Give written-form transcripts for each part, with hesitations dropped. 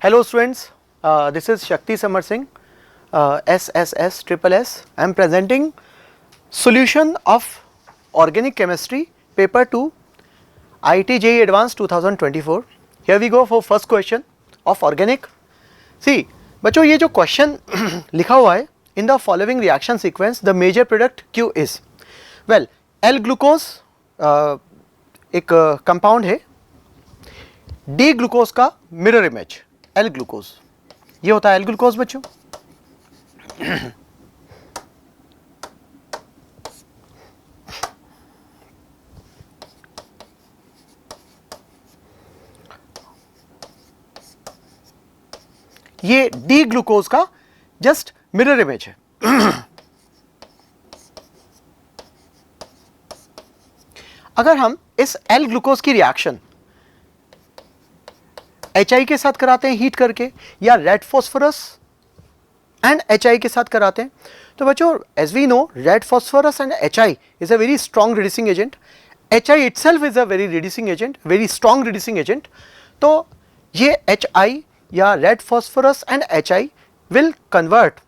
Hello students, this is Shakti Samar Singh, SSS Triple S. I am presenting solution of organic chemistry paper 2 IIT JEE Advanced 2024. Here we go for first question of organic. See बच्चों ये जो question लिखा हुआ है in the following reaction sequence the major product Q is well L glucose एक compound है, D glucose का mirror image L glucose, ये होता है एल ग्लूकोज बच्चों। ये डी ग्लूकोज का जस्ट मिरर इमेज है। अगर हम इस एल ग्लूकोज की रिएक्शन HI के साथ कराते हैं हीट करके, या रेड फॉस्फोरस एंड HI के साथ कराते हैं, तो बच्चों as we know red phosphorus and HI is a very strong reducing agent, HI itself is a very reducing agent, very strong reducing agent. तो ये HI या red phosphorus and HI will convert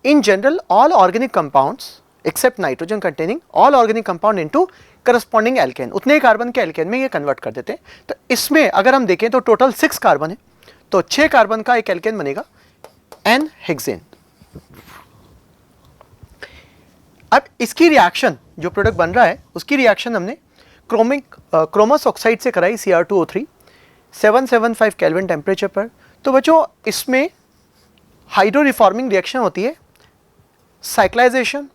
in general all organic compounds except nitrogen containing all organic compound into corresponding alkane, उतने carbon के alkene में ये convert कर देते हैं। तो इसमें अगर हम देखें तो टोटल 6 कार्बन है, तो 6 कार्बन का एक एल्केन बनेगा एन हेक्सेन। अब इसकी रिएक्शन जो प्रोडक्ट बन रहा है उसकी रिएक्शन हमने क्रोमस ऑक्साइड से कराई Cr2O3 775 केल्विन टेम्परेचर पर। तो बच्चों इसमें हाइड्रो रिफॉर्मिंग रिएक्शन होती है, साइक्लाइजेशन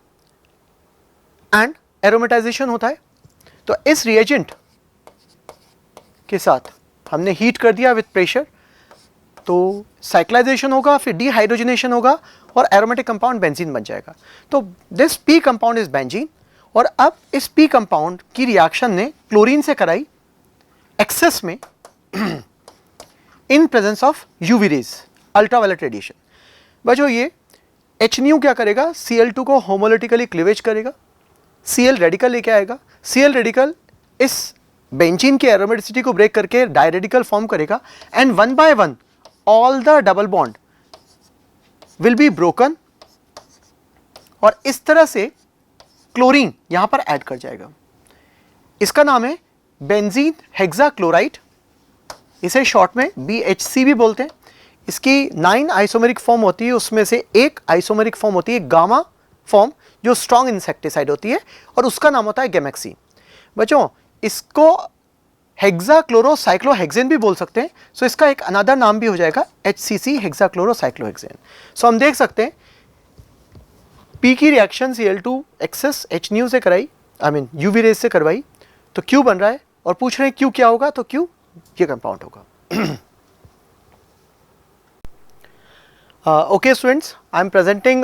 एंड एरोमेटाइजेशन होता है। तो इस रिएजेंट के साथ हमने हीट कर दिया विद प्रेशर, तो साइक्लाइजेशन होगा, फिर डीहाइड्रोजनेशन होगा और एरोमेटिक कंपाउंड बेंजीन बन जाएगा। तो this P compound is benzene. और अब इस पी कंपाउंड की रिएक्शन ने क्लोरीन से कराई एक्सेस में इन presence of UV rays, ultraviolet radiation. बच्चों ये HNu क्या करेगा, Cl2 को होमोलिटिकली क्लीवेज करेगा, Cl रेडिकल लेके आएगा, Cl रेडिकल इस बेंजीन के एरोमेटिसिटी को ब्रेक करके डायरेडिकल फॉर्म करेगा and one by one all the double bond will be broken और इस तरह से क्लोरीन यहां पर ऐड कर जाएगा। इसका नाम है बेंजीन हेक्साक्लोराइड, इसे शॉर्ट में BHC भी बोलते हैं। इसकी 9 आइसोमेरिक फॉर्म होती है, उसमें से एक आइसोमेरिक फॉर्म होती है गामा फॉर्म जो स्ट्रॉन्ग इंसेक्टिसाइड होती है और उसका नाम होता है गैमेक्सीन। बच्चों इसको हेक्साक्लोरोसाइक्लोहेक्सेन भी बोल सकते हैं, सो इसका एक अनदर नाम भी हो जाएगा HCC हेक्साक्लोरोसाइक्लोहेक्सेन। सो हम देख सकते हैं पी की रिएक्शन Cl2 एक्सेस HNu से कराई, आई मीन यूवी रेज से करवाई, तो Q बन रहा है और पूछ रहे हैं Q क्या होगा, तो Q ये कंपाउंड होगा। Okay students, I am presenting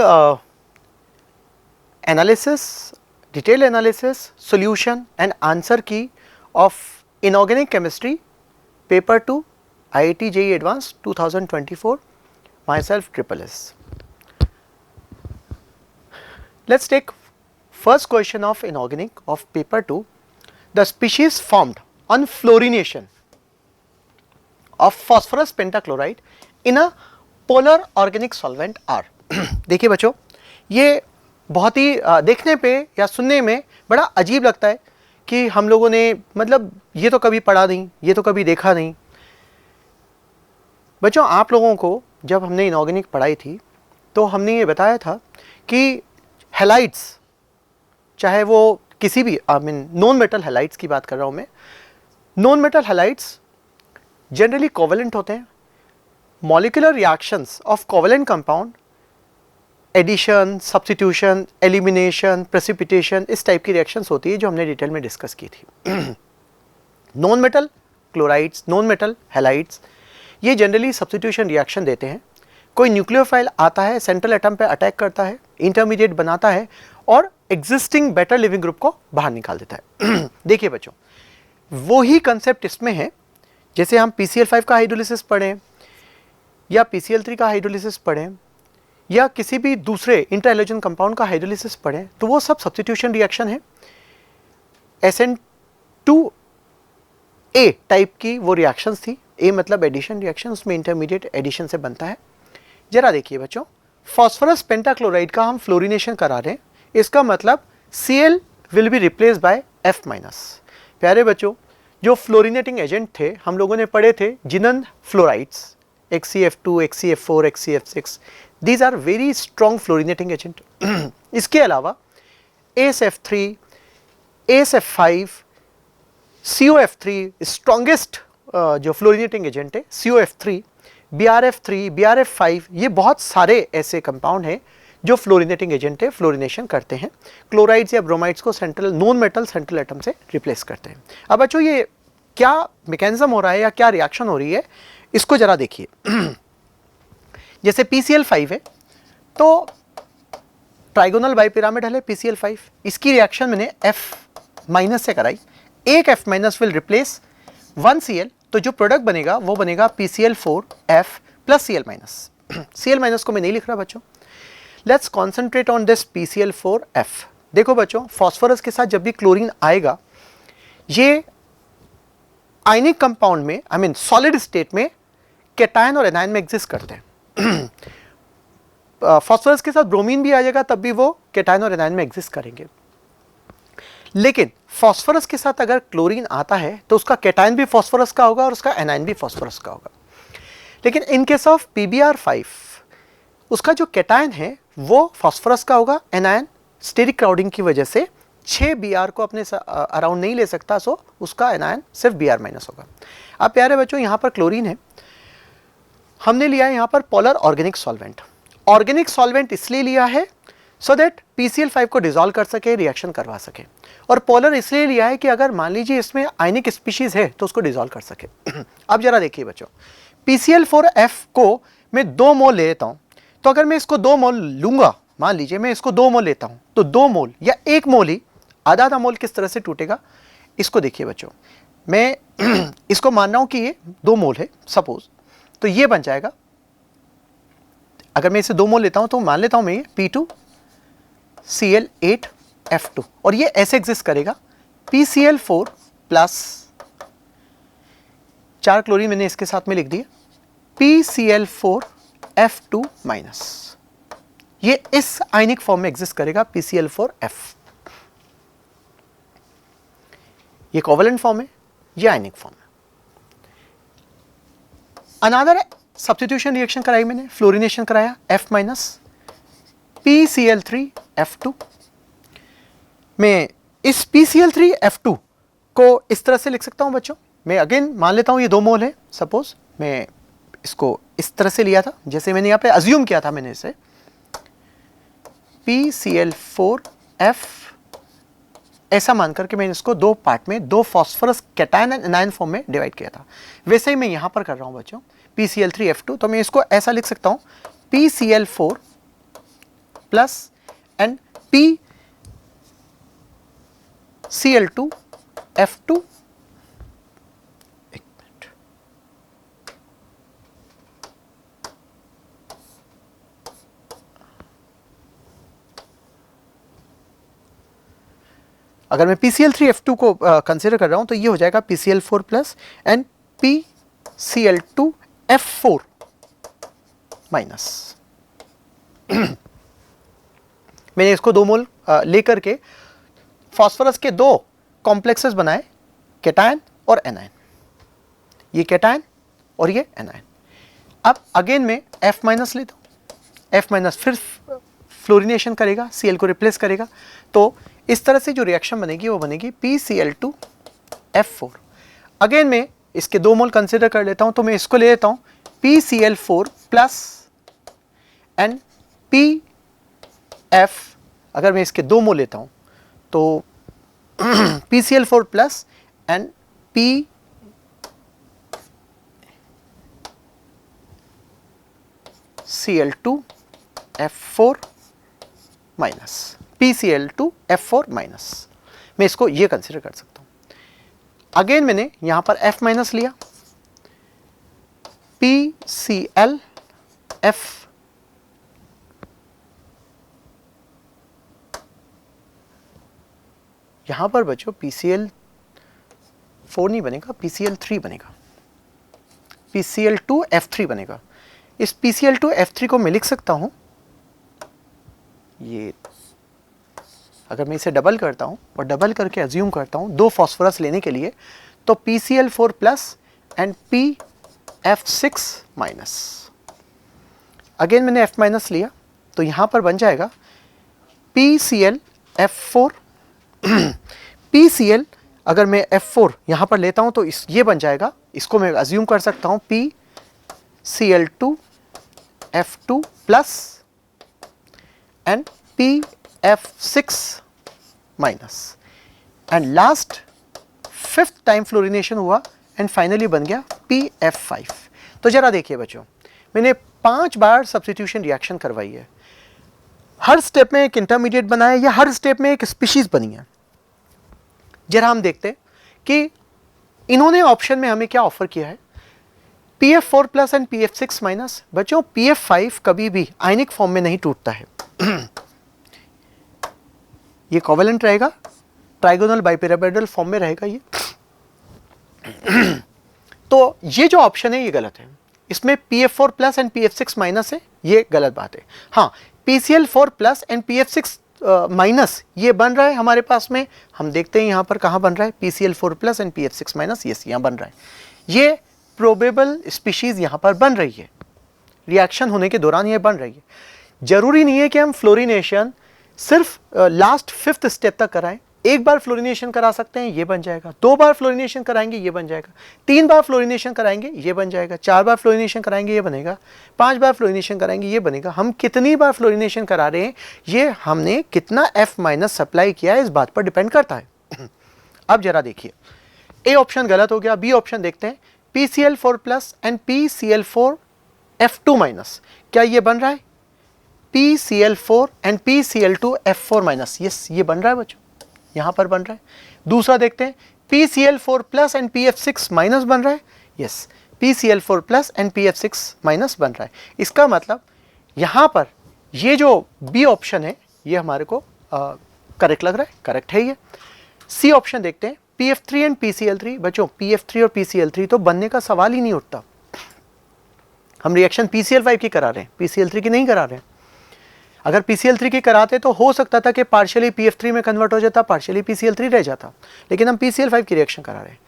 analysis, detailed analysis, solution and answer key of inorganic chemistry paper 2 IIT JEE Advanced 2024, myself Triple S. Let's take first question of inorganic of paper 2. The species formed on fluorination of phosphorus pentachloride in a polar organic solvent are. देखिए बच्चों ये बहुत ही देखने पे या सुनने में बड़ा अजीब लगता है कि हम लोगों ने मतलब ये तो कभी पढ़ा नहीं, ये तो कभी देखा नहीं। बच्चों आप लोगों को जब हमने इनऑर्गेनिक पढ़ाई थी तो हमने ये बताया था कि हैलाइड्स, चाहे वो किसी भी I mean non metal halides की बात कर रहा हूँ मैं, non metal halides generally covalent होते हैं। molecular reactions of covalent compound, addition, substitution, elimination, precipitation, इस टाइप की reactions होती है जो हमने डिटेल में डिस्कस की थी। Non metal chlorides, non metal halides ये जनरली सब्स्टिट्यूशन रिएक्शन देते हैं। कोई न्यूक्लियोफाइल आता है, सेंट्रल एटम पे अटैक करता है, इंटरमीडिएट बनाता है और एग्जिस्टिंग बेटर लिविंग ग्रुप को बाहर निकाल देता है। देखिए बच्चों वो ही कंसेप्ट इसमें है, जैसे हम PCl5 का हाइड्रोलिसिस पढ़ें या PCl3 का हाइड्रोलिसिस पढ़ें या किसी भी दूसरे इंटरहैलोजन कंपाउंड का हाइड्रोलिसिस पढ़ें, तो वो सब सब्स्टिट्यूशन रिएक्शन है। SN2A टाइप की वो रिएक्शंस थी ए मतलब एडिशन रिएक्शन, उसमें इंटरमीडिएट एडिशन से बनता है। जरा देखिए बच्चों, फॉस्फोरस पेंटाक्लोराइड का हम फ्लोरिनेशन करा रहे हैं, इसका मतलब Cl will be replace by F minus. प्यारे बच्चों, जो फ्लोरिनेटिंग एजेंट थे हम लोगों ने पढ़े थे जिनन fluorides, XCF2, XCF4, XCF6, these are very strong fluorinating agent. इसके अलावा ASF3, ASF5, COF3 स्ट्रॉन्गेस्ट जो फ्लोरिनेटिंग एजेंट है, COF3, BRF3, BRF5, ये बहुत सारे ऐसे कंपाउंड हैं जो फ्लोरिनेटिंग एजेंट है, फ्लोरिनेशन करते हैं, क्लोराइड्स या ब्रोमाइड्स को central non metal central atom से रिप्लेस करते हैं। अब बच्चों ये क्या मैकेनिज्म हो रहा है या क्या रिएक्शन हो रही है, इसको जरा देखिए। जैसे PCl5 है तो ट्राइगोनल बाइपिरामिडल है PCl5, इसकी रिएक्शन मैंने F माइनस से कराई, एक F minus will replace 1 Cl, तो जो प्रोडक्ट बनेगा वो बनेगा PCl4F plus Cl minus. Cl minus को मैं नहीं लिख रहा बच्चों, let's concentrate on this PCl4F। देखो बच्चों, फॉस्फोरस के साथ जब भी क्लोरीन आएगा, ये आयनिक कंपाउंड में, आई मीन सॉलिड स्टेट में कैटायन और एनायन में एग्जिस्ट करते हैं। फॉस्फोरस के साथ ब्रोमीन भी आ जाएगा तब भी वो कैटायन और एनायन में एग्जिस्ट करेंगे। लेकिन फॉस्फोरस के साथ अगर क्लोरीन आता है तो उसका कैटायन भी फॉस्फोरस का होगा और उसका एनायन भी फॉस्फोरस का होगा। लेकिन इन केस ऑफ PBr5 उसका जो कैटायन है वो फॉस्फोरस का होगा, एनायन स्टेरिक क्राउडिंग की वजह से 6 Br को अपने अराउंड नहीं ले सकता, सो उसका एनायन सिर्फ Br माइनस होगा। अब प्यारे बच्चों, यहाँ पर क्लोरीन है, हमने लिया है यहाँ पर polar organic solvent. Organic solvent इसलिए लिया है सो दैट PCl5 को डिसॉल्व कर सके, रिएक्शन करवा सके, और पोलर इसलिए लिया है कि अगर मान लीजिए इसमें आयनिक स्पीशीज है तो उसको डिसॉल्व कर सके। अब जरा देखिए बच्चों, PCl4F को मैं 2 मोल ले लेता हूँ, तो अगर मैं इसको 2 मोल लूंगा, मान लीजिए मैं इसको 2 मोल लेता हूँ, तो 2 मोल या 1 मोल ही, आधा आधा मोल किस तरह से टूटेगा, इसको देखिए बच्चों, मैं इसको मान रहा हूँ कि ये 2 मोल है सपोज, तो ये बन जाएगा, अगर मैं इसे 2 मोल लेता हूँ तो मान लेता हूँ मैं ये P2Cl8F2, और ये ऐसे एग्जिस्ट करेगा, PCl4 प्लस 4 क्लोरीन मैंने इसके साथ में लिख दिया, PCl4F2 माइनस, ये इस आयनिक फॉर्म में एग्जिस्ट करेगा PCl4F। ये कोवेलेंट फॉर्म है, ये आयनिक फॉर्म है। अनदर सब्स्टिट्यूशन रिएक्शन कराई मैंने, फ्लोरिनेशन कराया, F माइनस PCl3F2। मैं इस PCl3F2 को इस तरह से लिख सकता हूं बच्चों, मैं अगेन मान लेता हूं ये 2 मोल है, सपोज मैं इसको इस तरह से लिया था, जैसे मैंने यहां पे अज्यूम किया था, मैंने इसे PCl4F ऐसा मान करके मैंने इसको 2 पार्ट में, 2 phosphorus cation and anion form में डिवाइड किया था। वैसे ही मैं यहां पर कर रहा हूं बच्चों, PCl3F2, तो मैं इसको ऐसा लिख सकता हूं, PCl4 प्लस एंड PCl2F2। एक मिनट, अगर मैं PCl3F2 को कंसीडर कर रहा हूं तो ये हो जाएगा PCl4 plus and PCl2F4 minus. मैंने इसको 2 मोल लेकर के फॉस्फोरस के 2 कॉम्प्लेक्सेस बनाए, कैटायन और एनायन, ये कैटायन और ये एनायन। अब अगेन मैं F माइनस लेता हूँ, F माइनस फिर फ्लोरिनेशन करेगा, Cl को रिप्लेस करेगा, तो इस तरह से जो रिएक्शन बनेगी वो बनेगी PCl2F4। अगेन मैं इसके 2 मोल कंसिडर कर लेता हूं, तो मैं इसको ले लेता हूं PCl4 प्लस एंड PF, अगर मैं इसके 2 मोल लेता हूं तो PCl4 plus and PCl2F4 minus, PCl2F4 minus, मैं इसको ये कंसिडर कर सकता हूं। अगेन मैंने यहां पर F माइनस लिया, PClF यहां पर बच्चों PCl4 नहीं बनेगा, PCl3 बनेगा। PCl2F3 बनेगा। इस PCl2F3 को मैं लिख सकता हूँ, ये अगर मैं इसे डबल करता हूँ और डबल करके अज्यूम करता हूँ 2 फॉस्फोरस लेने के लिए, तो PCl4 plus and PF6 minus. Again मैंने F माइनस लिया तो यहाँ पर बन जाएगा PClF4 PCl, अगर मैं F4 यहाँ पर लेता हूँ तो ये बन जाएगा, इसको मैं अज्यूम कर सकता हूँ PCl2F2 plus and PF6 minus, and last 5th time fluorination हुआ एंड फाइनली बन गया PF5। तो जरा देखिए बच्चों, मैंने 5 बार सब्स्टिट्यूशन रिएक्शन करवाई है, हर स्टेप में एक इंटरमीडिएट बना है या हर स्टेप में एक स्पीशीज बनी है। जरा हम देखते हैं कि इन्होंने ऑप्शन में हमें क्या ऑफर किया है, PF4 plus and PF6 minus. बच्चों PF5 कभी भी आयनिक फॉर्म में नहीं टूटता है, ये कोवेलेंट रहेगा, ट्राइगोनल बाइपिरामिडल फॉर्म में रहेगा ये। तो ये जो ऑप्शन है ये गलत है, इसमें PF4 plus and PF6 minus है, ये गलत बात है। हाँ, PCl4 plus and PF6 minus ये बन रहा है हमारे पास में, हम देखते हैं यहाँ पर कहाँ बन रहा है, PCl4 plus and PF6 minus, yes यहाँ बन रहा है। ये प्रोबेबल स्पीशीज यहाँ पर बन रही है, रिएक्शन होने के दौरान ये बन रही है। जरूरी नहीं है कि हम फ्लोरिनेशन सिर्फ लास्ट 5th स्टेप तक कराएं, एक बार फ्लोरिनेशन करा सकते हैं, ये बन जाएगा, 2 बार फ्लोरिनेशन कराएंगे ये बन जाएगा, 3 बार फ्लोरिनेशन कराएंगे ये बन जाएगा, 4 बार फ्लोरिनेशन कराएंगे ये बनेगा, 5 बार फ्लोरिनेशन कराएंगे ये बनेगा। हम कितनी बार फ्लोरिनेशन करा रहे हैं, ये हमने कितना F माइनस सप्लाई किया है इस बात पर डिपेंड करता है। अब जरा देखिए, ए ऑप्शन गलत हो गया, बी ऑप्शन देखते हैं, PCl4 plus and PCl4F2 minus, क्या ये बन रहा है PCl4 and PCl2F4 minus, yes ये बन रहा है बच्चों, यहां पर बन रहा है। दूसरा देखते हैं, PCl4 plus and PF6 minus बन रहा है, yes PCl4 plus and PF6 minus बन रहा है। इसका मतलब यहां पर ये जो बी ऑप्शन है ये हमारे को करेक्ट लग रहा है, करेक्ट है ये। सी ऑप्शन देखते हैं, PF3 एंड PCl3, बच्चों PF3 और PCl3 तो बनने का सवाल ही नहीं उठता, हम रिएक्शन PCl5 की करा रहे हैं, PCl3 की नहीं करा रहे हैं। अगर PCl3 की कराते तो हो सकता था कि पार्शियली PF3 में कन्वर्ट हो जाता, पार्शियली PCl3 रह जाता, लेकिन हम PCl5 की रिएक्शन करा रहे हैं।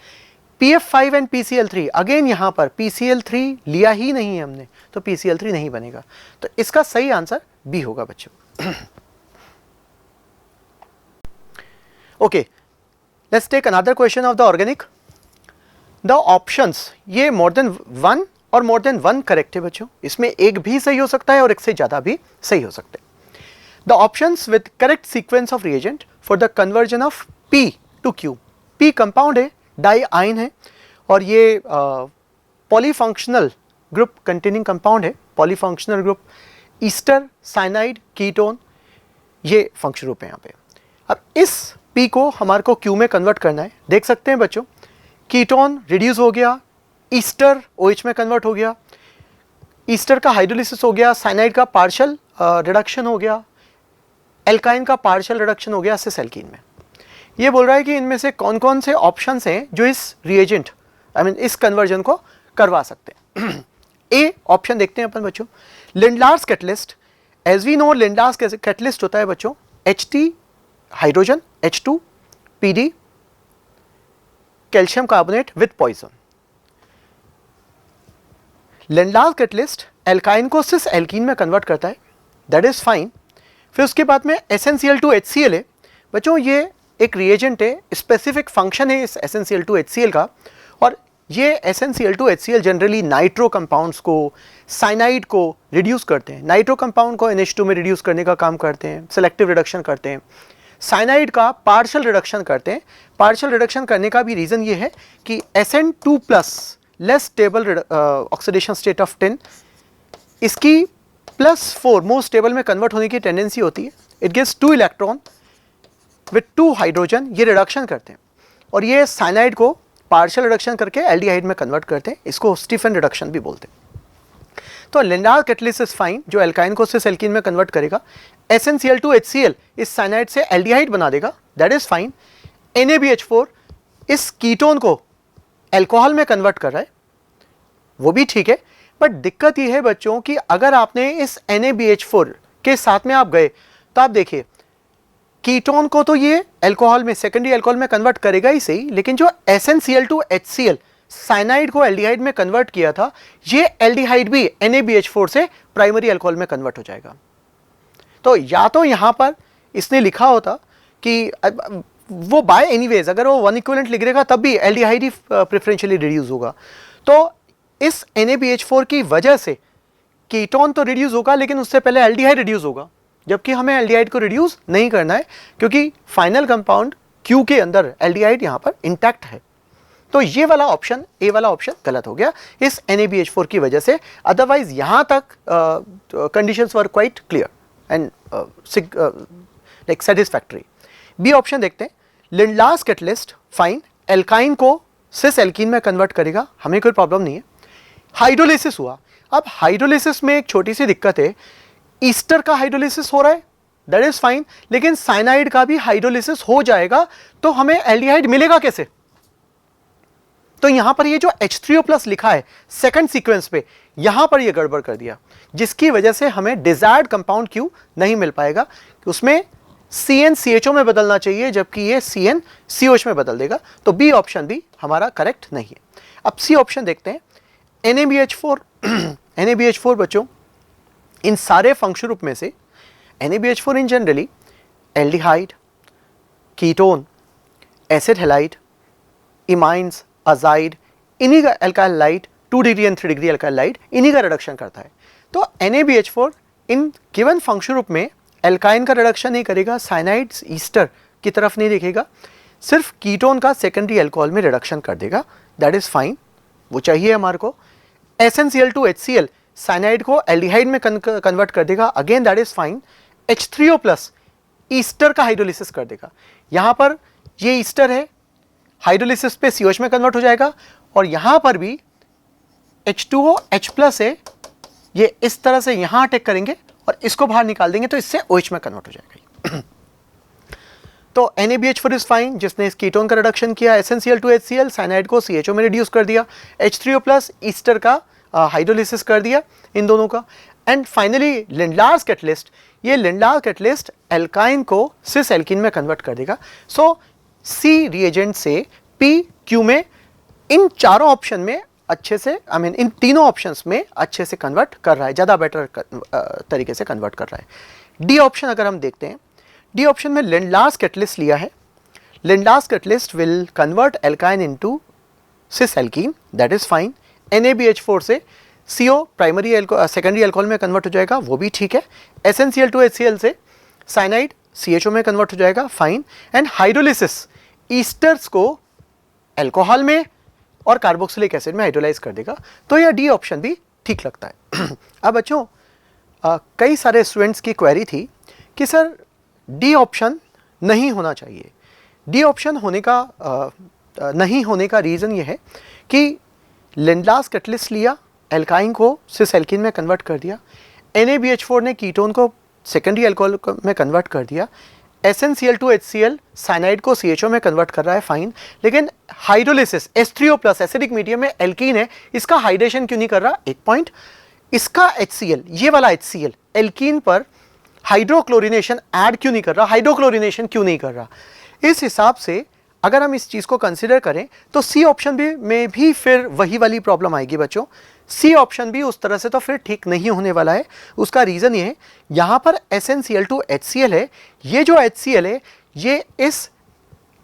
PF5 एंड PCl3, अगेन यहाँ पर PCl3 लिया ही नहीं है हमने, तो PCl3 नहीं बनेगा, तो इसका सही आंसर बी होगा बच्चों। Okay, let's take another question of the organic. The options, ये मोर देन 1 और मोर देन 1 करेक्ट है बच्चों, इसमें एक भी सही हो सकता है और एक से ज्यादा भी सही हो सकते हैं। The options with correct sequence of reagent for the conversion of P to Q. P compound है, डाई-आइन है, और ये पॉलीफंक्शनल ग्रुप कंटेनिंग कंपाउंड है, polyfunctional group Easter, cyanide, ketone, ये फंक्शन ग्रुप है यहाँ पे। अब इस P को हमारे को Q में कन्वर्ट करना है। देख सकते हैं बच्चों, कीटोन रिड्यूस हो गया, ईस्टर OH में कन्वर्ट हो गया, ईस्टर का हाइड्रोलिसिस हो गया, साइनाइड का पार्शियल रिडक्शन हो गया, एल्काइन का पार्शियल रिडक्शन हो गया सिस एल्कीन में। ये बोल रहा है कि इनमें से कौन कौन से ऑप्शंस हैं जो इस रिएजेंट इस कन्वर्जन को करवा सकते हैं। ए ऑप्शन देखते हैं अपन बच्चों, Lindlar's catalyst. As we know Lindlar's catalyst होता है बच्चों HT hydrogen, H2 PD, calcium carbonate with poison. Lindlar's catalyst alkyne को सिस एल्कीन में कन्वर्ट करता है, दैट इज फाइन। फिर उसके बाद में SnCl2HCl है बच्चों, ये एक रिएजेंट है, स्पेसिफिक फंक्शन है इस SnCl2HCl का, और ये SnCl2HCl जनरली नाइट्रो कंपाउंड्स को, साइनाइड को रिड्यूस करते हैं, नाइट्रो कंपाउंड को NH2 में रिड्यूस करने का काम करते हैं, सेलेक्टिव रिडक्शन करते हैं, साइनाइड का पार्शियल रिडक्शन करते हैं। पार्शियल रिडक्शन करने का भी रीज़न ये है कि Sn2 plus less stable oxidation state of 10, इसकी +4 मोस्ट स्टेबल में कन्वर्ट होने की टेंडेंसी होती है। It gives 2 electron with 2 hydrogen, ये रिडक्शन करते हैं, और ये साइनाइड को पार्शियल रिडक्शन करके एल्डिहाइड में कन्वर्ट करते हैं, इसको स्टीफन रिडक्शन भी बोलते हैं। तो लिंडार्स कैटलिस्ट इज फाइन, जो एल्काइन को सिस एल्कीन में कन्वर्ट करेगा। SnCl2HCl इस साइनाइड से एल्डिहाइड बना देगा, दैट इज फाइन। NaBH4 इस कीटोन को अल्कोहल में कन्वर्ट कर रहा है, वो भी ठीक है, बट दिक्कत ये है बच्चों कि अगर आपने इस NaBH4 के साथ में आप गए तो आप देखिए कीटोन को तो ये अल्कोहल में, सेकेंडरी अल्कोहल में कन्वर्ट करेगा ही सही, लेकिन जो SnCl2HCl साइनाइड को एल्डिहाइड में कन्वर्ट किया था, ये एल्डिहाइड भी NaBH4 से प्राइमरी अल्कोहल में कन्वर्ट हो जाएगा। तो या तो यहां पर इसने लिखा होता कि वो बाय एनीवेज अगर वो 1 इक्विवेलेंट लिख देगा तब भी एल्डिहाइड ही प्रेफरेंशियली रिड्यूस होगा। तो इस NaBH4 की वजह से कीटोन तो रिड्यूस होगा, लेकिन उससे पहले एल्डिहाइड रिड्यूस होगा, जबकि हमें एल्डिहाइड को रिड्यूस नहीं करना है क्योंकि फाइनल कंपाउंड Q के अंदर एल्डिहाइड यहां पर इंटैक्ट है। तो ये वाला ऑप्शन, ए वाला ऑप्शन गलत हो गया इस NaBH4 की वजह से। अदरवाइज यहां तक conditions were quite clear and like satisfactory. B option देखते हैं, लिंडलास कैटलिस्ट फाइन, एल्काइन को सिस एल्कीन में कन्वर्ट करेगा, हमें कोई प्रॉब्लम नहीं है। हाइड्रोलिसिस हुआ, अब हाइड्रोलिसिस में एक छोटी सी दिक्कत है, ईस्टर का हाइड्रोलिसिस हो रहा है, दैट इज फाइन, लेकिन साइनाइड का भी हाइड्रोलिसिस हो जाएगा तो हमें एल्डिहाइड मिलेगा कैसे? तो यहां पर ये जो H3O+ लिखा है सेकंड सीक्वेंस पे, यहां पर ये गड़बड़ कर दिया, जिसकी वजह से हमें डिजायर्ड कंपाउंड Q नहीं मिल पाएगा। उसमें CnCHO में बदलना चाहिए, जबकि ये CnCOH में बदल देगा। तो बी ऑप्शन भी हमारा करेक्ट नहीं है। अब सी ऑप्शन देखते हैं, NaBH4 NaBH4 बच्चों, इन सारे फंक्शन ग्रुप में से NaBH4 इन generally aldehyde, ketone, acid halide, imines, azide, इन्हीं का alkyl halide, 2 degree and 3 degree alkyl halide, इन्हीं का रिडक्शन करता है। तो NaBH4 इन गिवन फंक्शन ग्रुप में एल्काइन का रिडक्शन नहीं करेगा, साइनाइड्स ईस्टर की तरफ नहीं देखेगा, सिर्फ कीटोन का सेकेंडरी अल्कोहल में रिडक्शन कर देगा, दैट इज फाइन, वो चाहिए हमारे को। SnCl2HCl साइनाइड को एल्डिहाइड में कन्वर्ट कर देगा, again that is fine. H3O+ Easter का हाइड्रोलिसिस कर देगा, यहां पर ये ईस्टर है, हाइड्रोलिसिस पे COH में कन्वर्ट हो जाएगा, और यहां पर भी H2OH+ है, ये इस तरह से यहां अटैक करेंगे और इसको बाहर निकाल देंगे तो इससे OH में कन्वर्ट हो जाएगा। तो NaBH4 इज फाइन, जिसने इस कीटोन का रिडक्शन किया, SnCl2HCl साइनाइड को CHO में रिड्यूस कर दिया, H3O+ ईस्टर का हाइड्रोलिसिस कर दिया इन दोनों का। एंड फाइनली लिंडलास कैटलिस्ट, ये लिंडलास कैटलिस्ट एल्काइन को सिस एल्कीन में कन्वर्ट कर देगा। सो सी रिएजेंट से PQ में इन चारों ऑप्शन में अच्छे से, इन तीनों ऑप्शंस में अच्छे से कन्वर्ट कर रहा है, ज़्यादा बेटर तरीके से कन्वर्ट कर रहा है। डी ऑप्शन अगर हम देखते हैं, डी ऑप्शन में लिंडलास कैटलिस्ट लिया है, Lindlar's catalyst will convert alkyne into cis alkene, that is fine. NaBH4 से CO प्राइमरी सेकेंडरी अल्कोहल में कन्वर्ट हो जाएगा, वो भी ठीक है। SnCl2HCl से साइनाइड CHO में कन्वर्ट हो जाएगा, फाइन। एंड हाइड्रोलिसिस ईस्टर्स को अल्कोहल में और कार्बोक्सिलिक एसिड में हाइड्रोलाइज कर देगा, तो यह डी ऑप्शन भी ठीक लगता है। अब बच्चों कई सारे स्टूडेंट्स की क्वेरी थी कि सर डी ऑप्शन नहीं होना चाहिए। डी ऑप्शन होने का नहीं होने का रीज़न ये है कि लिंडलास कैटलिस्ट लिया, एल्काइन को सिस एल्कीन में कन्वर्ट कर दिया, NaBH4 ने कीटोन को सेकेंडरी अल्कोहल में कन्वर्ट कर दिया, SnCl2HCl साइनाइड को CHO में कन्वर्ट कर रहा है, फाइन। लेकिन हाइड्रोलिसिस H3O+ एसिडिक मीडियम में एल्कीन है, इसका हाइड्रेशन क्यों नहीं कर रहा? एक पॉइंट, इसका HCl, ये वाला HCl एल्कीन पर हाइड्रोक्लोरिनेशन ऐड क्यों नहीं कर रहा, हाइड्रोक्लोरिनेशन क्यों नहीं कर रहा? इस हिसाब से अगर हम इस चीज़ को कंसिडर करें तो सी ऑप्शन भी में भी फिर वही वाली प्रॉब्लम आएगी बच्चों। सी ऑप्शन भी उस तरह से तो फिर ठीक नहीं होने वाला है। उसका रीज़न ये है, यहाँ पर SnCl2HCl है, ये जो HCl है ये इस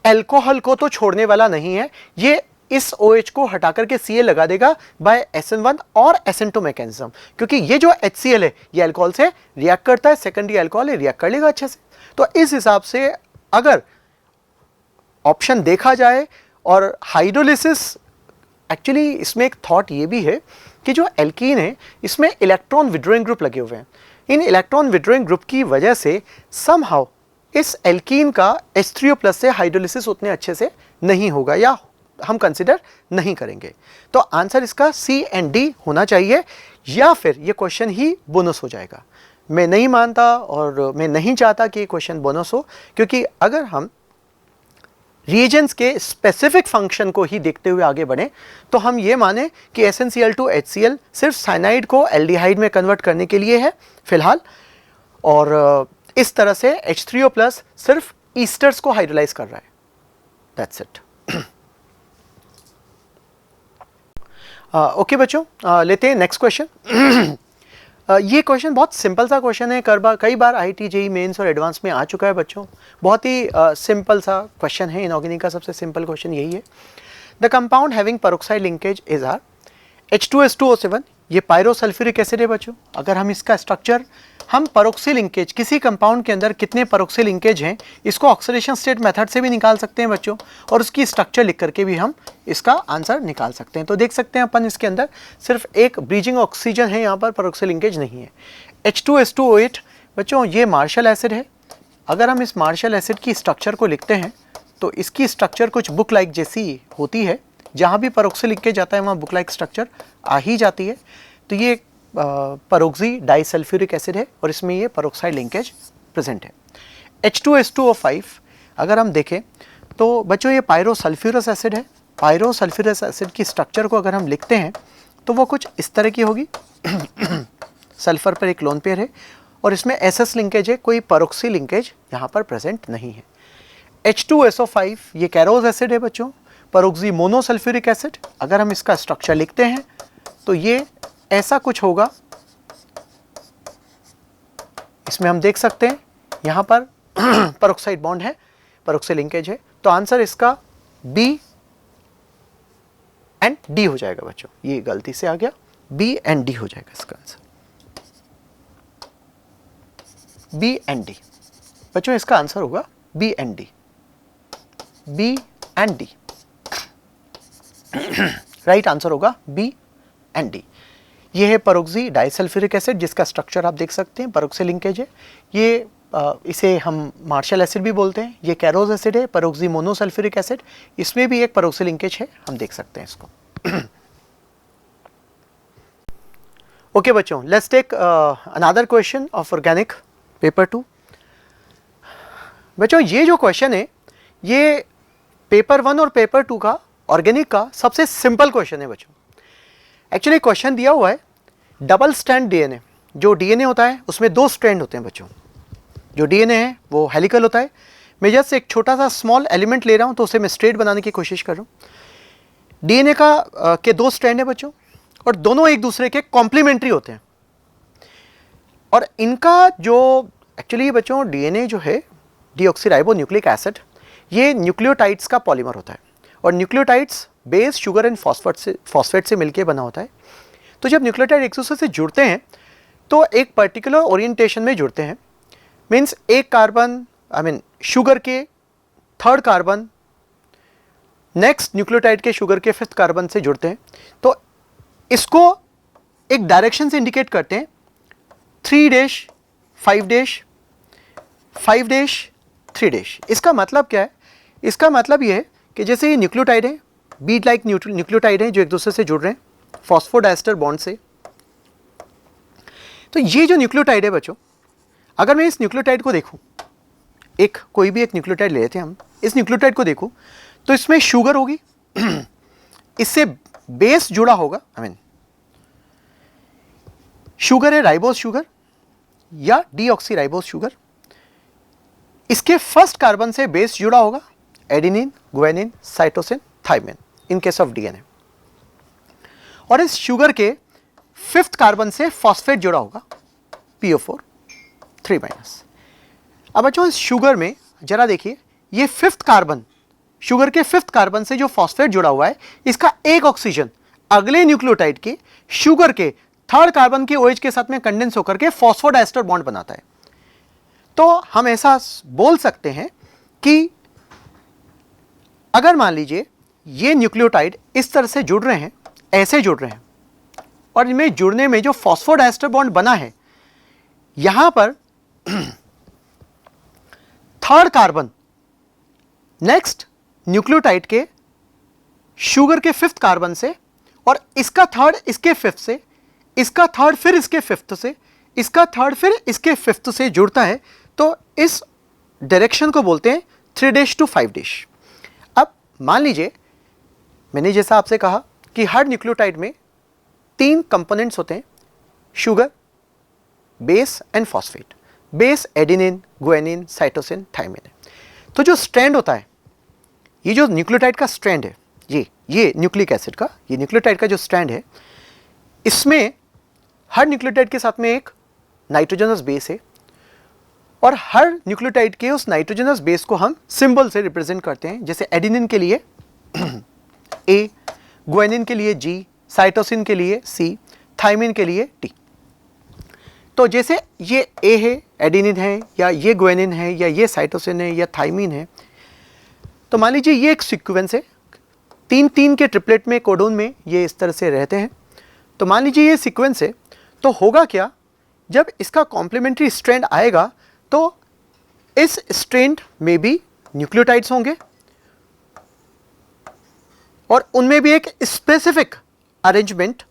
एल्कोहल को तो छोड़ने वाला नहीं है, ये इस OH को हटा करके Cl लगा देगा बाय SN1 और SN2 मैकेनिज्म, क्योंकि ये जो HCl है ये अल्कोहल से रिएक्ट करता है, सेकेंडरी अल्कोहल रिएक्ट कर लेगा अच्छे से। तो इस हिसाब से अगर ऑप्शन देखा जाए, और हाइड्रोलिसिस एक्चुअली इसमें एक थॉट ये भी है कि जो एल्कीन है इसमें इलेक्ट्रॉन विड्रॉइंग ग्रुप लगे हुए हैं, इन इलेक्ट्रॉन विड्रॉइंग ग्रुप की वजह से समहाउ इस एल्कीन का H3O+ से हाइड्रोलिसिस उतने अच्छे से नहीं होगा, या हम कंसिडर नहीं करेंगे। तो आंसर इसका C एंड D होना चाहिए, या फिर ये क्वेश्चन ही बोनस हो जाएगा। मैं नहीं मानता और मैं नहीं चाहता कि ये क्वेश्चन बोनस हो, क्योंकि अगर हम रिएजेंट्स के स्पेसिफिक फंक्शन को ही देखते हुए आगे बढ़ें तो हम ये माने कि SnCl2 HCl सिर्फ साइनाइड को एल्डिहाइड में कन्वर्ट करने के लिए है फिलहाल, और इस तरह से H3O+ सिर्फ ईस्टर्स को हाइड्रोलाइज कर रहा है। That's it. ओके बच्चों, लेते हैं नेक्स्ट क्वेश्चन। ये क्वेश्चन बहुत सिंपल सा क्वेश्चन है, कई बार IIT JEE मेंस और एडवांस में आ चुका है बच्चों। बहुत ही सिंपल सा क्वेश्चन है, इनऑर्गेनिक का सबसे सिंपल क्वेश्चन यही है। The compound having peroxide linkage is are H2S2O7। ये पायरोसल्फ्यूरिक एसिड है बच्चों। अगर हम इसका स्ट्रक्चर, हम पेरोक्सी लिंकेज, किसी कंपाउंड के अंदर कितने पेरोक्सी लिंकेज हैं इसको ऑक्सीडेशन स्टेट मेथड से भी निकाल सकते हैं बच्चों, और उसकी स्ट्रक्चर लिख करके भी हम इसका आंसर निकाल सकते हैं। तो देख सकते हैं अपन इसके अंदर सिर्फ एक ब्रीजिंग ऑक्सीजन है, यहाँ पर पेरोक्सी लिंकेज नहीं है। H2S2O8 बच्चों ये मार्शल एसिड है। अगर हम इस मार्शल एसिड की स्ट्रक्चर को लिखते हैं तो इसकी स्ट्रक्चर कुछ बुक लाइक जैसी होती है, जहाँ भी पेरोक्सी लिंकेज जाता है वहाँ बुक लाइक स्ट्रक्चर आ ही जाती है। तो ये पेरोक्सी डाइसल्फ्यूरिक एसिड है और इसमें ये पेरोक्साइड लिंकेज प्रेजेंट है। H2S2O5 अगर हम देखें तो बच्चों ये पायरोसल्फ्यूरस एसिड है। पायरोसल्फ्यूरस एसिड की स्ट्रक्चर को अगर हम लिखते हैं तो वो कुछ इस तरह की होगी। सल्फर पर एक लोन पेयर है और इसमें SS लिंकेज है, कोई पेरोक्सी लिंकेज यहाँ पर प्रेजेंट नहीं है। H2SO5 ये कैरोज एसिड है बच्चों, पेरोक्सी मोनोसल्फ्यूरिक एसिड। अगर हम इसका स्ट्रक्चर लिखते हैं तो ये ऐसा कुछ होगा। इसमें हम देख सकते हैं यहाँ पर पेरोक्साइड बॉन्ड है, पेरोक्सी लिंकेज है। तो आंसर इसका B एंड D हो जाएगा बच्चों। ये गलती से आ गया, B एंड D हो जाएगा इसका आंसर, B एंड D बच्चों। इसका आंसर होगा B and D, B and D। Right answer होगा B एंड D। ये है पेरोक्सी डाइसल्फ्यूरिक एसिड जिसका स्ट्रक्चर आप देख सकते हैं, पेरोक्सी लिंकेज है। ये इसे हम मार्शल एसिड भी बोलते हैं। ये कैरोज एसिड है, पेरोक्सी मोनोसल्फ्यूरिक एसिड, इसमें भी एक पेरोक्सी लिंकेज है, हम देख सकते हैं इसको। ओके बच्चों, let's take another question of organic paper 2। बच्चों ये जो क्वेश्चन है ये पेपर 1 और पेपर 2 का ऑर्गेनिक का सबसे सिंपल क्वेश्चन है बच्चों। एक्चुअली क्वेश्चन दिया हुआ है डबल स्ट्रैंड DNA। जो DNA होता है उसमें 2 स्ट्रैंड होते हैं बच्चों। जो DNA है वो हेलिकल होता है। मैं जस्ट एक छोटा सा स्मॉल एलिमेंट ले रहा हूँ तो उसे मैं स्ट्रेट बनाने की कोशिश कर रहा हूँ। DNA के 2 स्ट्रैंड है बच्चों और दोनों एक दूसरे के कॉम्प्लीमेंट्री होते हैं। और इनका जो एक्चुअली बच्चों DNA जो है डीऑक्सीराइबोन्यूक्लिक एसिड, ये न्यूक्लियोटाइड्स का पॉलीमर होता है और nucleotides base sugar and phosphate से मिलकर बना होता है। तो जब न्यूक्लियोटाइड एक दूसरे से जुड़ते हैं तो एक पर्टिकुलर ओरिएंटेशन में जुड़ते हैं। मीन्स एक कार्बन शुगर के 3rd कार्बन नेक्स्ट न्यूक्लियोटाइड के शुगर के 5th कार्बन से जुड़ते हैं। तो इसको एक डायरेक्शन से इंडिकेट करते हैं, 3' 5' 5' 3'। इसका मतलब क्या है? इसका मतलब ये है कि जैसे ये न्यूक्लियोटाइड है, बीट लाइक न्यूक्लियोटाइड है जो एक दूसरे से जुड़ रहे हैं फॉस्फोडाइस्टर बॉन्ड से। तो ये जो न्यूक्लियोटाइड है बच्चों, अगर मैं इस न्यूक्लियोटाइड को देखूं, कोई भी एक न्यूक्लियोटाइड ले लेते हैं हम, इस न्यूक्लियोटाइड को देखूं तो इसमें शुगर होगी, इससे बेस जुड़ा होगा, शुगर है राइबोस शुगर या डीऑक्सीराइबोस शुगर। इसके 1st कार्बन से बेस जुड़ा होगा adenine, guanine, cytosine, thymine in case of DNA। और इस शुगर के 5th कार्बन से फॉस्फेट जुड़ा होगा PO4 3-। अब बच्चों इस शुगर में जरा देखिए, ये 5th कार्बन, शुगर के 5th कार्बन से जो फॉस्फेट जुड़ा हुआ है, इसका एक ऑक्सीजन अगले न्यूक्लियोटाइड के शुगर के 3rd कार्बन के OH के साथ में कंडेंस होकर के फॉस्फोडाइस्टर बॉन्ड बनाता है। तो हम ऐसा बोल सकते हैं कि अगर मान लीजिए ये न्यूक्लियोटाइड इस तरह से जुड़ रहे हैं, ऐसे जुड़ रहे हैं, और इनमें जुड़ने में जो फॉस्फोडाइस्टर बॉन्ड बना है, यहां पर 3rd कार्बन नेक्स्ट न्यूक्लियोटाइड के शुगर के 5th कार्बन से, और इसका 3rd इसके 5th से, इसका 3rd फिर इसके 5th से, इसका 3rd फिर इसके 5th से जुड़ता है। तो इस डायरेक्शन को बोलते हैं 3' to 5'। मान लीजिए मैंने जैसा आपसे कहा कि हर न्यूक्लियोटाइड में 3 कंपोनेंट्स होते हैं, sugar, base and phosphate. Base adenine, guanine, cytosine, thymine है। तो जो स्ट्रैंड होता है, ये जो न्यूक्लियोटाइड का स्ट्रैंड है, ये न्यूक्लिक एसिड का, ये न्यूक्लियोटाइड का जो स्ट्रैंड है, इसमें हर न्यूक्लियोटाइड के साथ में एक नाइट्रोजनस बेस है और हर न्यूक्लियोटाइड के उस नाइट्रोजनस बेस को हम सिंबल से रिप्रेजेंट करते हैं। जैसे एडेनिन के लिए ए, गुआनिन के लिए जी, साइटोसिन के लिए सी, थायमिन के लिए टी। तो जैसे ये ए है, एडेनिन है, या ये गुआनिन है, या ये साइटोसिन है, या थायमिन है, तो मान लीजिए ये एक सीक्वेंस है, 3-3 के ट्रिपलेट में, कोडोन में ये इस तरह से रहते हैं। तो मान लीजिए ये सीक्वेंस है, तो होगा क्या, जब इसका कॉम्प्लीमेंट्री स्ट्रैंड आएगा तो इस स्ट्रैंड में भी न्यूक्लियोटाइड्स होंगे और उनमें भी एक स्पेसिफिक अरेंजमेंट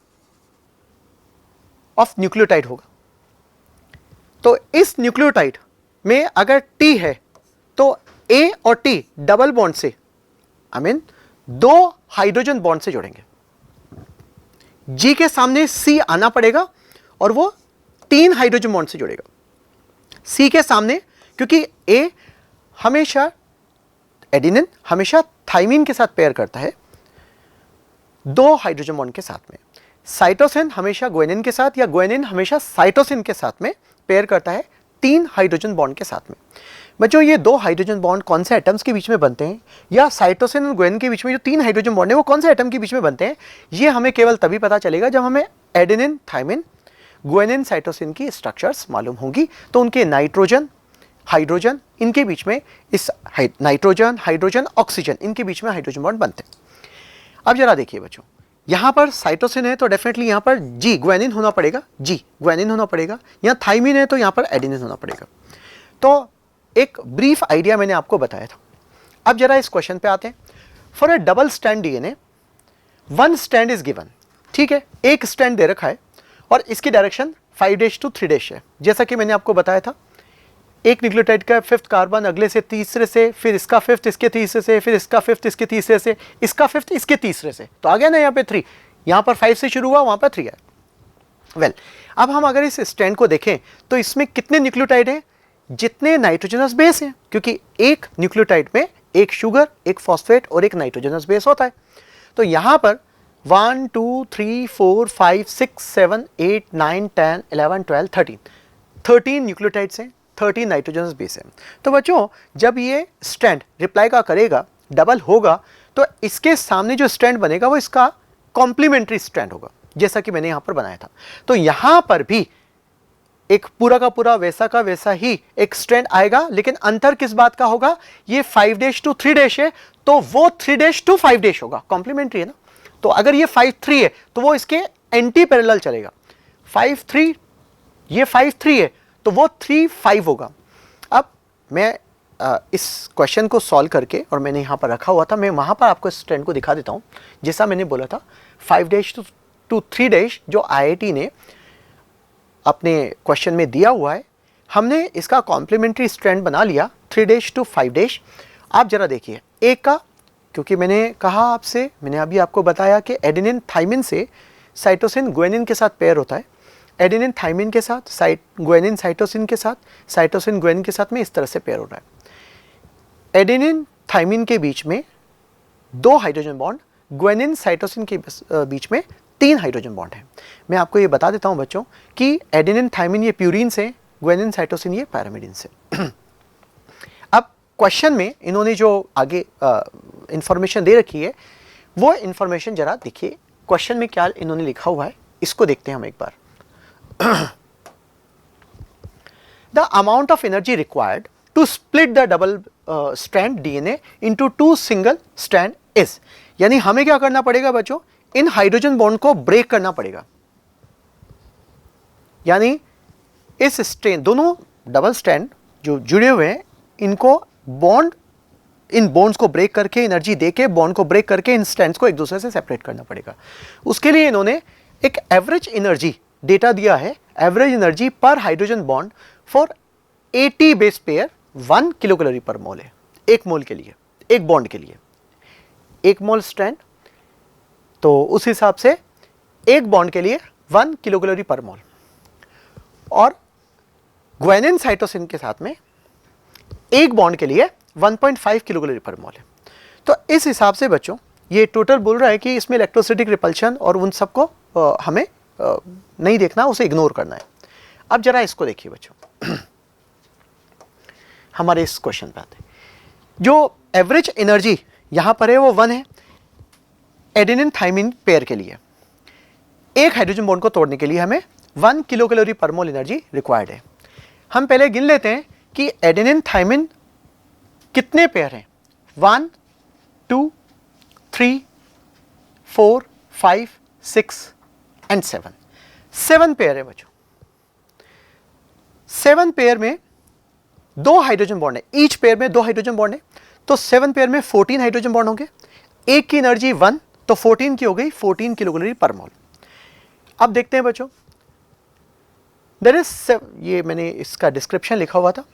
ऑफ न्यूक्लियोटाइड होगा। तो इस न्यूक्लियोटाइड में अगर टी है तो ए और टी डबल बॉन्ड से, आई मीन 2 हाइड्रोजन बॉन्ड से जुड़ेंगे। जी के सामने सी आना पड़ेगा और वो 3 हाइड्रोजन बॉन्ड से जुड़ेगा। सी के सामने, क्योंकि ए हमेशा, एडेनिन हमेशा थायमिन के साथ पेयर करता है 2 हाइड्रोजन बॉन्ड के साथ में। साइटोसिन हमेशा गुआनिन के साथ, या गुआनिन हमेशा साइटोसिन के साथ में पेयर करता है 3 हाइड्रोजन बॉन्ड के साथ में। बच्चों, ये 2 हाइड्रोजन बॉन्ड कौन से एटम्स के बीच में बनते हैं, या साइटोसिन और गुआनिन के बीच में जो 3 हाइड्रोजन बॉन्ड है वो कौन से एटम के बीच में बनते हैं, ये हमें केवल तभी पता चलेगा जब हमें एडेनिन, थायमिन, गुआनिन, साइटोसिन की स्ट्रक्चर्स मालूम होंगी। तो उनके नाइट्रोजन, हाइड्रोजन, इनके बीच में इस नाइट्रोजन, हाइड्रोजन, ऑक्सीजन, इनके बीच में हाइड्रोजन बॉन्ड बनते हैं। अब जरा देखिए बच्चों, यहाँ पर साइटोसिन है तो डेफिनेटली यहाँ पर जी गुआनिन होना पड़ेगा, जी गुआनिन होना पड़ेगा। यहाँ थायमिन है तो यहाँ पर एडेनिन होना पड़ेगा। तो एक ब्रीफ आइडिया मैंने आपको बताया था। अब जरा इस क्वेश्चन पे आते हैं। For a double strand DNA 1 strand is given, ठीक है, एक स्ट्रैंड दे रखा है और इसकी डायरेक्शन 5' to 3' है। जैसा कि मैंने आपको बताया था, एक न्यूक्लियोटाइड का 5th कार्बन अगले से तीसरे से, फिर इसका 5th इसके तीसरे से, फिर इसका 5th इसके तीसरे से, इसका 5th इसके तीसरे से, तो आ गया ना यहाँ पे 3। यहाँ पर 5 से शुरू हुआ, वहाँ पर 3 है। वेल, अब हम अगर इस स्ट्रैंड को देखें तो इसमें कितने न्यूक्लियोटाइड हैं, जितने नाइट्रोजनस बेस हैं, क्योंकि एक न्यूक्लियोटाइड में एक शुगर, एक फॉस्फेट और एक नाइट्रोजनस बेस होता है। तो यहाँ पर 1 2 3 4 5 6 7 8 9 10 11 12 13 न्यूक्लियोटाइड्स हैं, 13 नाइट्रोजनस बेस हैं। तो बच्चों, जब ये स्ट्रैंड रिप्लाई का करेगा, डबल होगा, तो इसके सामने जो स्ट्रैंड बनेगा वो इसका कॉम्प्लीमेंट्री स्ट्रैंड होगा, जैसा कि मैंने यहाँ पर बनाया था। तो यहाँ पर भी एक पूरा का पूरा वैसा का वैसा ही एक स्ट्रैंड आएगा, लेकिन अंतर किस बात का होगा, ये 5' to 3' है तो वो 3' to 5' होगा, कॉम्प्लीमेंट्री है ना। तो अगर ये 5-3 है तो वो इसके एंटी पैरेलल चलेगा। 5-3, ये 5-3 है तो वो 3-5 होगा। अब मैं इस क्वेश्चन को सॉल्व करके, और मैंने यहाँ पर रखा हुआ था, मैं वहाँ पर आपको इस स्ट्रैंड को दिखा देता हूँ। जैसा मैंने बोला था 5' to 3' जो IIT ने अपने क्वेश्चन में दिया हुआ है, हमने इसका कॉम्प्लीमेंट्री स्ट्रैंड बना लिया 3' to 5'। आप जरा देखिए एक का, क्योंकि मैंने कहा आपसे, मैंने अभी आपको बताया कि एडेनिन थायमिन से साइटोसिन गुआनिन के साथ पेयर होता है, एडेनिन थायमिन के साथ गुआनिन साइटोसिन के साथ, साइटोसिन गुआनिन के साथ में इस तरह से पेयर हो रहा है। एडेनिन थायमिन के बीच में 2 हाइड्रोजन बॉन्ड, गुआनिन साइटोसिन के बीच में 3 हाइड्रोजन बॉन्ड है। मैं आपको ये बता देता हूँ बच्चों कि एडेनिन थायमिन ये प्यूरिन से, गुआनिन साइटोसिन ये पैरामिडिन से। अब क्वेश्चन में इन्होंने जो आगे इंफॉर्मेशन दे रखी है, वो इंफॉर्मेशन जरा देखिए क्वेश्चन में क्या इन्होंने लिखा हुआ है, इसको देखते हैं हम एक बार। The amount of energy required to split the double strand DNA into 2 single strand is, यानी हमें क्या करना पड़ेगा बच्चों, इन हाइड्रोजन बॉन्ड को ब्रेक करना पड़ेगा। यानी इस स्ट्रैंड, दोनों डबल स्ट्रैंड जो जुड़े हुए हैं, इनको बॉन्ड, इन बॉन्ड्स को ब्रेक करके, एनर्जी देके बॉन्ड को ब्रेक करके इन स्ट्रैंड्स को एक दूसरे से सेपरेट करना पड़ेगा। उसके लिए इन्होंने एक एवरेज एनर्जी डेटा दिया है, एवरेज एनर्जी पर hydrogen bond for 80 base pair 1 kilo calorie पर मोल है, एक मोल के लिए, एक बॉन्ड के लिए। 1 मोल स्ट्रैंड, तो उस हिसाब से एक बॉन्ड के लिए 1 किलो कैलोरी पर मोल, और ग्वानिन साइटोसिन के साथ में एक बॉन्ड के लिए 1.5 किलो कैलोरी पर मोल है। तो इस हिसाब से बच्चों ये टोटल बोल रहा है कि इसमें इलेक्ट्रोस्टैटिक रिपल्शन और उन सबको हमें नहीं देखना, उसे इग्नोर करना है। अब जरा इसको देखिए बच्चों, हमारे इस क्वेश्चन पे आते हैं। जो एवरेज एनर्जी यहां पर है वो 1 है एडेनिन थाइमिन पेयर के लिए। एक हाइड्रोजन बॉन्ड को तोड़ने के लिए हमें 1 किलो कैलोरी पर मोल एनर्जी रिक्वायर्ड है। हम पहले गिन लेते हैं कि एडेनिन थाइमिन कितने पेयर हैं। 1 2 3 4 5 6 एंड 7 पेयर है बच्चों। 7 पेयर में 2 हाइड्रोजन बॉन्ड है, ईच पेयर में 2 हाइड्रोजन बॉन्ड है, तो 7 पेयर में 14 हाइड्रोजन बॉन्ड होंगे। एक की एनर्जी 1, तो 14 की हो गई 14 किलो कैलोरी पर मोल। अब देखते हैं बच्चों, देयर इज, ये मैंने इसका डिस्क्रिप्शन लिखा हुआ था,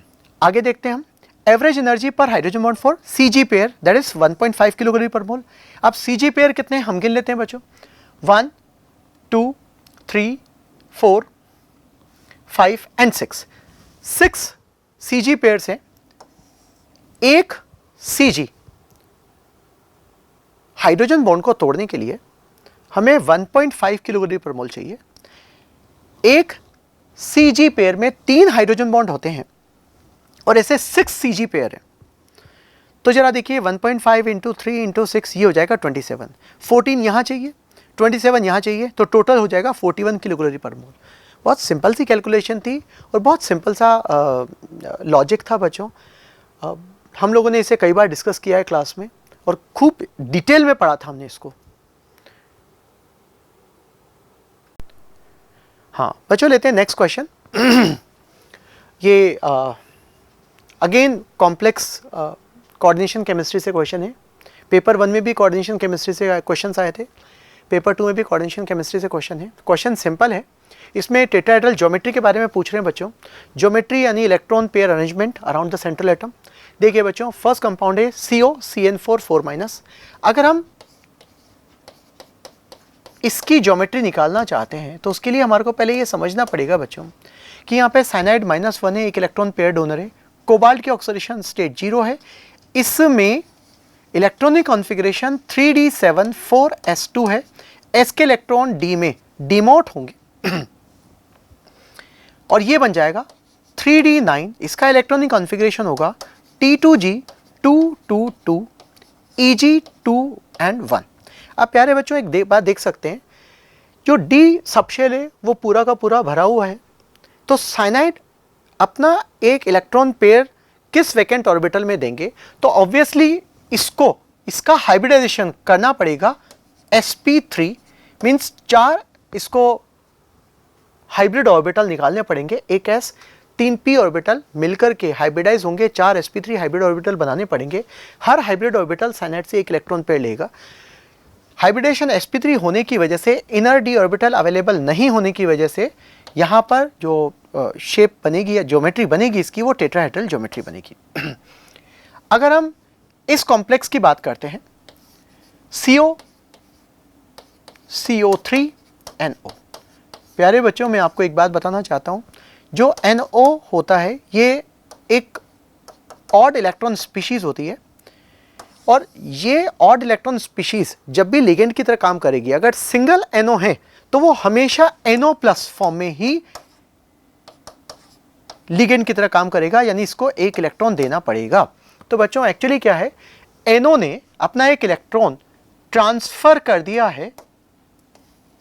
आगे देखते हैं हम। एवरेज एनर्जी पर hydrogen bond for CG pair that is 1.5 kilo calorie पर मोल। अब सीजी पेयर कितने हैं हम गिन लेते हैं बच्चों, 1 2 3 4 5 एंड 6 सीजी पेयर से एक सीजी हाइड्रोजन बॉन्ड को तोड़ने के लिए हमें 1.5 किलो कैलोरी पर मोल चाहिए। एक सीजी पेयर में 3 हाइड्रोजन बॉन्ड होते हैं और ऐसे 6 सीजी पेयर है, तो जरा देखिए 1.5 इंटू 3 इंटू 6 ये हो जाएगा 27, 14 यहाँ चाहिए, 27 यहाँ चाहिए, तो टोटल हो जाएगा 41 किलो कैलोरी पर मोल। बहुत सिंपल सी कैलकुलेशन थी और बहुत सिंपल सा लॉजिक था बच्चों। हम लोगों ने इसे कई बार डिस्कस किया है क्लास में और खूब डिटेल में पढ़ा था हमने इसको। हाँ बच्चों, लेते हैं नेक्स्ट क्वेश्चन। ये अगेन कॉम्प्लेक्स कोऑर्डिनेशन केमिस्ट्री से क्वेश्चन है। पेपर 1 में भी कोऑर्डिनेशन केमिस्ट्री से क्वेश्चंस आए थे, पेपर 2 में भी कोऑर्डिनेशन केमिस्ट्री से क्वेश्चन है। क्वेश्चन सिंपल है, इसमें टेट्राहेड्रल ज्योमेट्री के बारे में पूछ रहे हैं बच्चों। ज्योमेट्री यानी electron pair arrangement around the central atom. देखिए बच्चों, फर्स्ट कंपाउंड है COCN4 4-। अगर हम इसकी ज्योमेट्री निकालना चाहते हैं तो उसके लिए हमारे को पहले ये समझना पड़ेगा बच्चों कि यहाँ पे साइनाइड -1 है, एक इलेक्ट्रॉन पेयर डोनर है, कोबाल्ट की ऑक्सीडेशन स्टेट 0 है, इसमें इलेक्ट्रॉनिक कॉन्फ़िगरेशन 3d7 4s2 है, s के इलेक्ट्रॉन d में डिमोट होंगे और ये बन जाएगा 3d9। इसका इलेक्ट्रॉनिक कॉन्फ़िगरेशन होगा T2g222 Eg2 एंड 1। अब प्यारे बच्चों एक बात देख सकते हैं, जो D सबशेल है वो पूरा का पूरा भरा हुआ है, तो साइनाइड अपना एक इलेक्ट्रॉन पेयर किस वैकेंट ऑर्बिटल में देंगे, तो ऑब्वियसली इसका हाइब्रिडाइजेशन करना पड़ेगा sp3, मीन्स 4 इसको हाइब्रिड ऑर्बिटल निकालने पड़ेंगे, एक s 3p ऑर्बिटल मिलकर के हाइब्रिडाइज होंगे, 4 sp3 हाइब्रिड ऑर्बिटल बनाने पड़ेंगे। हर हाइब्रिड ऑर्बिटल साइनाइड से एक इलेक्ट्रॉन पेयर लेगा। हाइब्रिडेशन sp3 होने की वजह से, इनर d ऑर्बिटल अवेलेबल नहीं होने की वजह से यहाँ पर जो शेप बनेगी या ज्योमेट्री बनेगी इसकी, वो टेट्राहेड्रल ज्योमेट्री बनेगी। अगर हम इस कॉम्प्लेक्स की बात करते हैं, CO3NO। प्यारे बच्चों, मैं आपको एक बात बताना चाहता हूँ, जो NO होता है ये एक ऑड इलेक्ट्रॉन स्पीशीज होती है, और ये ऑड इलेक्ट्रॉन स्पीशीज जब भी लिगेंड की तरह काम करेगी, अगर सिंगल NO है तो वो हमेशा NO+ फॉर्म में ही लिगेंड की तरह काम करेगा, यानी इसको एक इलेक्ट्रॉन देना पड़ेगा। तो बच्चों एक्चुअली क्या है, NO ने अपना एक इलेक्ट्रॉन ट्रांसफर कर दिया है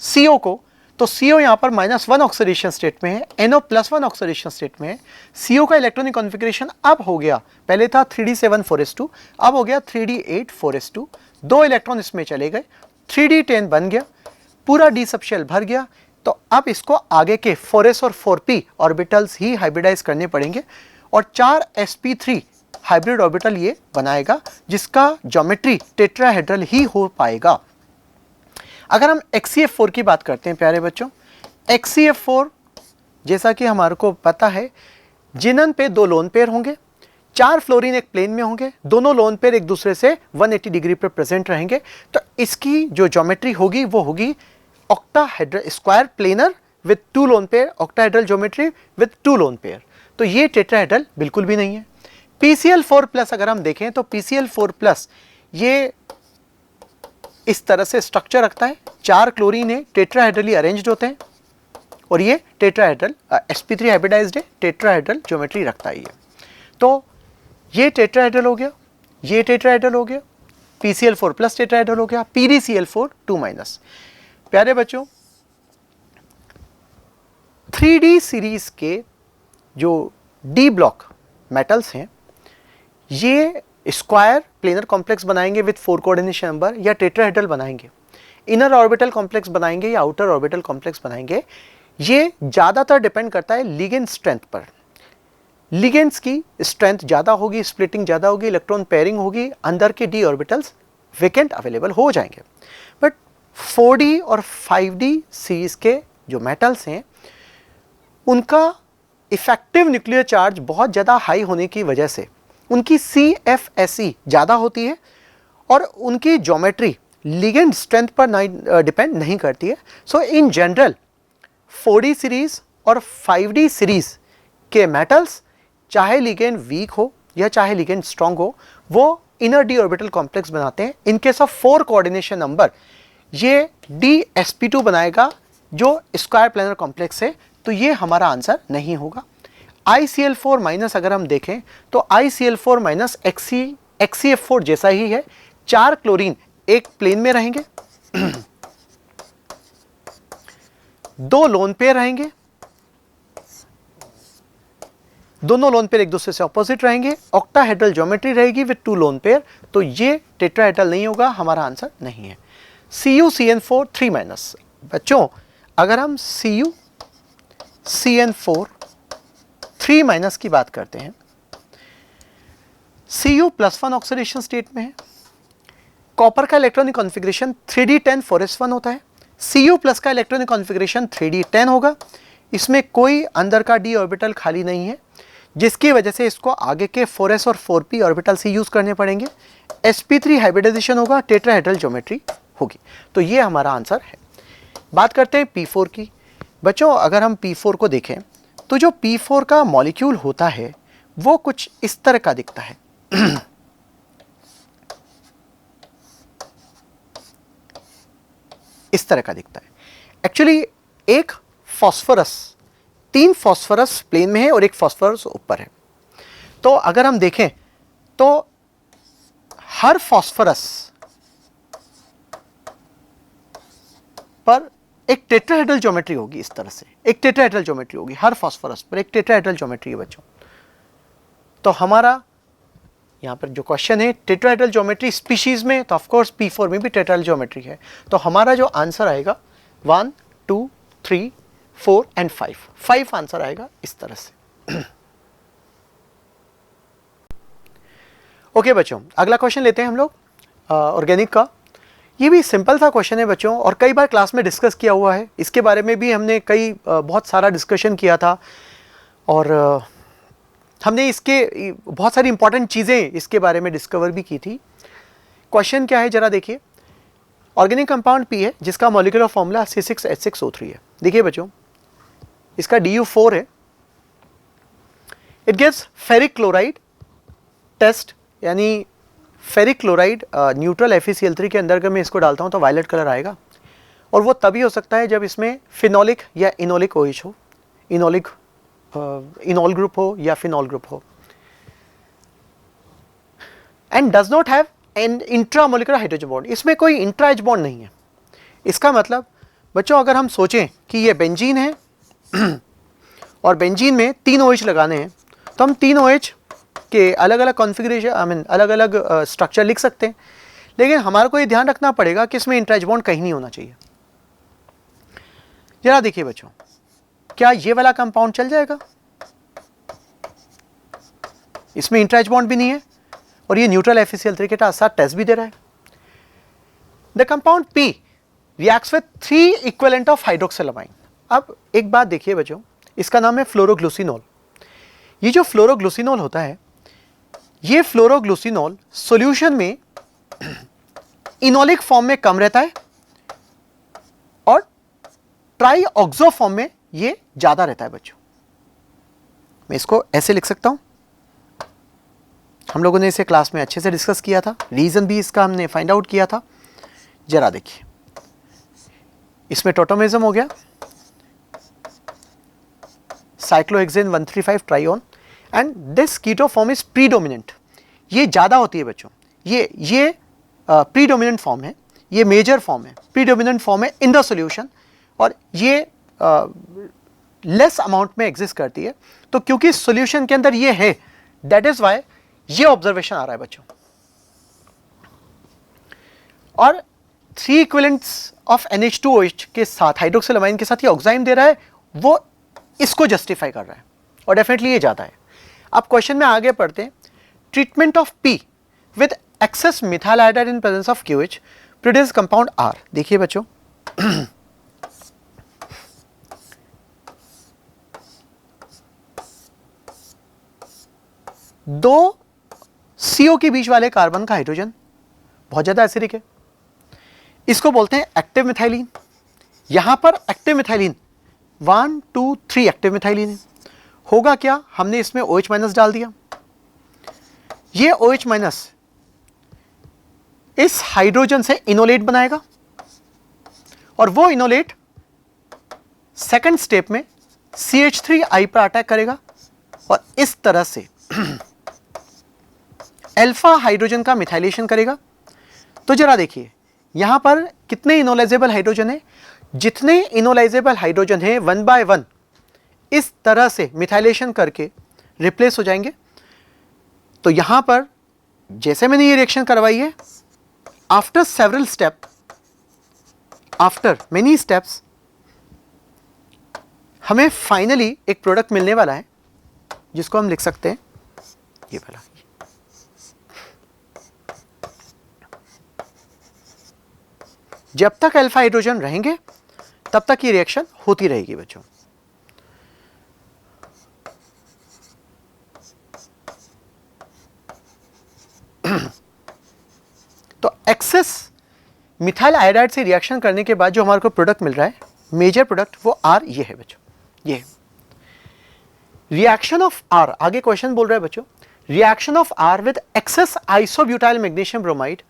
CO को, तो CO यहाँ पर -1 ऑक्सीडेशन स्टेट में है, NO+1 ऑक्सीडेशन स्टेट में है। CO का इलेक्ट्रॉनिक कॉन्फ़िगरेशन अब हो गया, पहले था 3d7 4s2, अब हो गया 3d8 4s2, 2 इलेक्ट्रॉन इसमें चले गए, 3d10 बन गया, पूरा d सबशेल भर गया। तो अब इसको आगे के 4s और 4p ऑर्बिटल्स ही हाइब्रिडाइज करने पड़ेंगे और 4 sp3 हाइब्रिड ऑर्बिटल ये बनाएगा, जिसका ज्योमेट्री टेट्राहेड्रल ही हो पाएगा। अगर हम XCF4 की बात करते हैं प्यारे बच्चों, XCF4 जैसा कि हमारे को पता है, जिनन पे 2 लोन पेयर होंगे, 4 फ्लोरीन एक प्लेन में होंगे, दोनों लोन पेयर एक दूसरे से 180 डिग्री पर प्रेजेंट रहेंगे, तो इसकी जो ज्योमेट्री होगी वो होगी octahedral square planar with 2 lone pair, octahedral geometry with 2 lone pair. तो ये टेट्राहेड्रल बिल्कुल भी नहीं है। PCl4+ अगर हम देखें तो PCl4+ ये इस तरह से स्ट्रक्चर रखता है, 4 क्लोरीन है, टेट्राहेड्रली अरेंज्ड होते हैं, और ये टेट्राहेड्रल sp3 हाइब्रिडाइज्ड है, टेट्राहेड्रल ज्योमेट्री रखता है ये। तो ये टेट्राहेड्रल हो गया, ये टेट्राहेड्रल हो गया, PCl4+ टेट्राहेड्रल हो गया, PDCl4 2-। प्यारे बच्चों, 3D सीरीज के जो D ब्लॉक मेटल्स हैं ये स्क्वायर प्लेनर कॉम्प्लेक्स बनाएंगे विद 4 कोऑर्डिनेशन नंबर, या टेट्राहेड्रल बनाएंगे, इनर ऑर्बिटल कॉम्प्लेक्स बनाएंगे या आउटर ऑर्बिटल कॉम्प्लेक्स बनाएंगे। ये ज़्यादातर डिपेंड करता है लिगेंड स्ट्रेंथ पर। लिगेंड्स की स्ट्रेंथ ज़्यादा होगी, स्प्लिटिंग ज़्यादा होगी, इलेक्ट्रॉन पेयरिंग होगी, अंदर के D ऑर्बिटल्स वेकेंट अवेलेबल हो जाएंगे। बट 4D और 5D सीरीज के जो मेटल्स हैं उनका इफेक्टिव न्यूक्लियर चार्ज बहुत ज़्यादा हाई होने की वजह से उनकी CFSE ज़्यादा होती है और उनकी ज्योमेट्री लिगेंड स्ट्रेंथ पर डिपेंड नहीं करती है। सो इन जनरल 4D सीरीज और 5D सीरीज के मेटल्स चाहे लिगेंड वीक हो या चाहे लिगेंड स्ट्रॉन्ग हो, वो इनर D ऑर्बिटल कॉम्प्लेक्स बनाते हैं। In case of 4 coordination number ये DsP2 बनाएगा जो स्क्वायर प्लेनर कॉम्प्लेक्स है, तो ये हमारा आंसर नहीं होगा। ICl4- अगर हम देखें तो ICl4- XCF4 जैसा ही है, 4 क्लोरीन एक प्लेन में रहेंगे, 2 लोन पेयर रहेंगे, दोनों लोन पेयर एक दूसरे से ऑपोजिट रहेंगे, ऑक्टाहेड्रल ज्योमेट्री रहेगी विद 2 लोन पेयर, तो ये टेट्राहेड्रल नहीं होगा, हमारा आंसर नहीं है। CuCN4 3-। बच्चों अगर हम CuCN4 3- की बात करते हैं, Cu+1 ऑक्सीडेशन स्टेट में है, कॉपर का इलेक्ट्रॉनिक कॉन्फ़िगरेशन 3D10 4s1 होता है, Cu+ का इलेक्ट्रॉनिक कॉन्फ़िगरेशन 3D10 होगा, इसमें कोई अंदर का D ऑर्बिटल खाली नहीं है, जिसकी वजह से इसको आगे के 4s और 4p ऑर्बिटल से यूज करने पड़ेंगे, sp3 हाइब्रिडाइजेशन होगा, टेट्राहेड्रल ज्योमेट्री होगी, तो ये हमारा आंसर है। बात करते हैं P4 की। बच्चों अगर हम P4 को देखें तो जो P4 का मॉलिक्यूल होता है वो कुछ इस तरह का दिखता है। इस तरह का दिखता है। एक्चुअली एक फॉस्फोरस, 3 फॉस्फोरस प्लेन में है और एक फॉस्फोरस ऊपर है। तो अगर हम देखें तो हर फॉस्फोरस पर एक टेट्राहेड्रल ज्योमेट्री होगी, इस तरह से एक टेट्राहेड्रल ज्योमेट्री होगी, हर फॉस्फोरस पर एक टेट्राहेड्रल ज्योमेट्री है बच्चों। तो हमारा यहाँ पर जो क्वेश्चन है टेट्राहेड्रल ज्योमेट्री स्पीशीज में, तो ऑफ कोर्स P4 में भी टेट्राहेड्रल ज्योमेट्री है, तो हमारा जो आंसर आएगा 1, 2, 3, 4 एंड 5 आंसर आएगा इस तरह से। ओके बच्चों, अगला क्वेश्चन लेते हैं हम लोग ऑर्गेनिक का। ये भी सिंपल सा क्वेश्चन है बच्चों, और कई बार क्लास में डिस्कस किया हुआ है, इसके बारे में भी हमने बहुत सारा डिस्कशन किया था, और हमने इसके बहुत सारी इंपॉर्टेंट चीज़ें इसके बारे में डिस्कवर भी की थी। क्वेश्चन क्या है जरा देखिए। ऑर्गेनिक कंपाउंड P है जिसका मॉलिक्यूलर फॉर्मूला C6H6O3 है। देखिए बच्चों इसका Du4 है। It gives ferric chloride test, यानी फेरिक क्लोराइड न्यूट्रल FeCl3 के अंदर अगर मैं इसको डालता हूँ तो वायलेट कलर आएगा, और वो तभी हो सकता है जब इसमें फिनोलिक या इनोलिक OH हो, इनॉल ग्रुप हो या फिनॉल ग्रुप हो, and does not have an intramolecular hydrogen bond. इसमें कोई इंट्रा एच बॉन्ड नहीं है। इसका मतलब बच्चों अगर हम सोचें कि ये बेंजीन है और बेंजीन में 3 OH लगाने हैं, तो हम 3 OH के अलग अलग कॉन्फ़िगरेशन अलग अलग स्ट्रक्चर लिख सकते हैं, लेकिन हमारे को ये ध्यान रखना पड़ेगा कि इसमें इंट्रा एच बॉन्ड कहीं नहीं होना चाहिए। जरा देखिए बच्चों, क्या ये वाला कंपाउंड चल जाएगा? इसमें इंट्रा एच बॉन्ड भी नहीं है और ये न्यूट्रल FeCl3 के साथ टेस्ट भी दे रहा है। The compound P reacts with 3 equivalent of hydroxylamine. अब एक बात देखिए बच्चों, इसका नाम है फ्लोरोग्लूसिनोल। ये जो फ्लोरोग्लूसिनोल होता है ये फ्लोरोग्लूसिनॉल सॉल्यूशन में इनोलिक फॉर्म में कम रहता है और ट्राईऑक्सो फॉर्म में ये ज्यादा रहता है बच्चों। मैं इसको ऐसे लिख सकता हूं, हम लोगों ने इसे क्लास में अच्छे से डिस्कस किया था, रीजन भी इसका हमने फाइंड आउट किया था। जरा देखिए, इसमें टोटोमिज्म हो गया, cyclohexane 135 trione, and this keto form is predominant. ये ज्यादा होती है बच्चों, ये प्रीडोमिनेंट फॉर्म है, ये मेजर फॉर्म है, प्रीडोमिनेंट फॉर्म है इन द सॉल्यूशन, और ये लेस अमाउंट में एग्जिस्ट करती है। तो क्योंकि सॉल्यूशन के अंदर ये है, दैट इज वाई ये ऑब्जर्वेशन आ रहा है बच्चों। और 3 इक्विवेलेंट्स ऑफ NH2OH के साथ, हाइड्रोक्सिलमाइन के साथ ये ऑक्साइम दे रहा है, वो इसको जस्टिफाई कर रहा है, और डेफिनेटली ये ज्यादा है। अब क्वेश्चन में आगे पढ़ते हैं। Treatment of P with excess methyl iodide in presence of QH produce compound R। देखिए बच्चों, दो CO के बीच वाले कार्बन का हाइड्रोजन बहुत ज्यादा एसिडिक है, इसको बोलते हैं एक्टिव मिथाइलिन। यहां पर एक्टिव मिथाइलिन 1 2 3 एक्टिव मिथाइलिन है। होगा क्या, हमने इसमें OH माइनस डाल दिया, ये OH माइनस इस हाइड्रोजन से इनोलेट बनाएगा, और वो इनोलेट सेकंड स्टेप में CH3I पर अटैक करेगा, और इस तरह से अल्फा हाइड्रोजन का मिथाइलेशन करेगा। तो जरा देखिए, यहां पर कितने इनोलाइजेबल हाइड्रोजन है, जितने इनोलाइजेबल हाइड्रोजन है 1 बाय 1 इस तरह से मिथाइलेशन करके रिप्लेस हो जाएंगे। तो यहां पर जैसे मैंने ये रिएक्शन करवाई है, after several step, after many steps, हमें फाइनली एक प्रोडक्ट मिलने वाला है, जिसको हम लिख सकते हैं ये वाला। जब तक अल्फा हाइड्रोजन रहेंगे तब तक ये रिएक्शन होती रहेगी बच्चों। तो एक्सेस मिथाइल आयोडाइड से रिएक्शन करने के बाद जो हमारे को प्रोडक्ट मिल रहा है, मेजर प्रोडक्ट, वो R ये है बच्चों। ये रिएक्शन ऑफ R, आगे क्वेश्चन बोल रहा है बच्चों, reaction of R with excess isobutyl magnesium bromide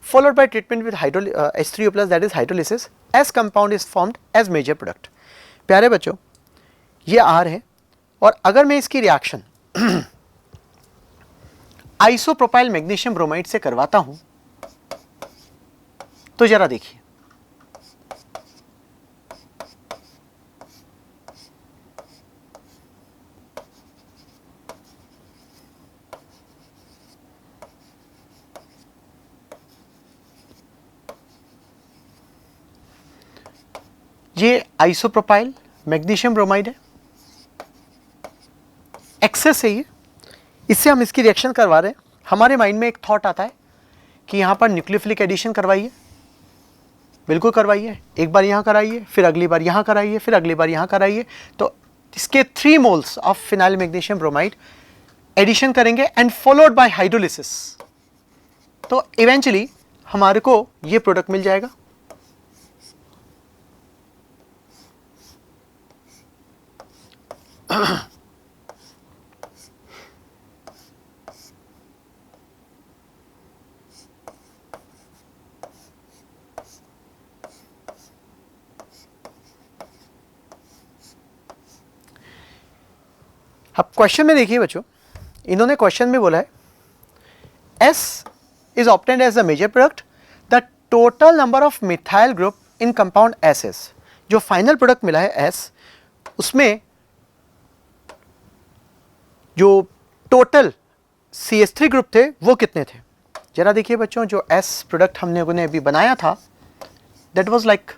followed by treatment with H3O+, that is hydrolysis, as compound is formed as major product। प्यारे बच्चों, ये R है, और अगर मैं इसकी रिएक्शन आइसोप्रोपाइल मैग्नीशियम ब्रोमाइड से करवाता हूं, तो जरा देखिए, ये आइसोप्रोपाइल मैग्नीशियम ब्रोमाइड है, एक्सेस है ये, इससे हम इसकी रिएक्शन करवा रहे हैं। हमारे माइंड में एक थॉट आता है कि यहाँ पर न्यूक्लियोफिलिक एडिशन करवाइए, बिल्कुल करवाइए, एक बार यहाँ कराइए, फिर अगली बार यहाँ कराइए, फिर अगली बार यहाँ कराइए। तो इसके 3 moles of phenyl magnesium bromide addition करेंगे एंड फॉलोड बाय हाइड्रोलिसिस, तो इवेंचुअली हमारे को ये प्रोडक्ट मिल जाएगा। अब क्वेश्चन में देखिए बच्चों, इन्होंने क्वेश्चन में बोला है S is obtained as a major product, the total number of methyl group in compound SS, जो फाइनल प्रोडक्ट मिला है S, उसमें जो टोटल CH3 ग्रुप थे वो कितने थे। जरा देखिए बच्चों, जो S प्रोडक्ट हमने अभी बनाया था, दैट वाज लाइक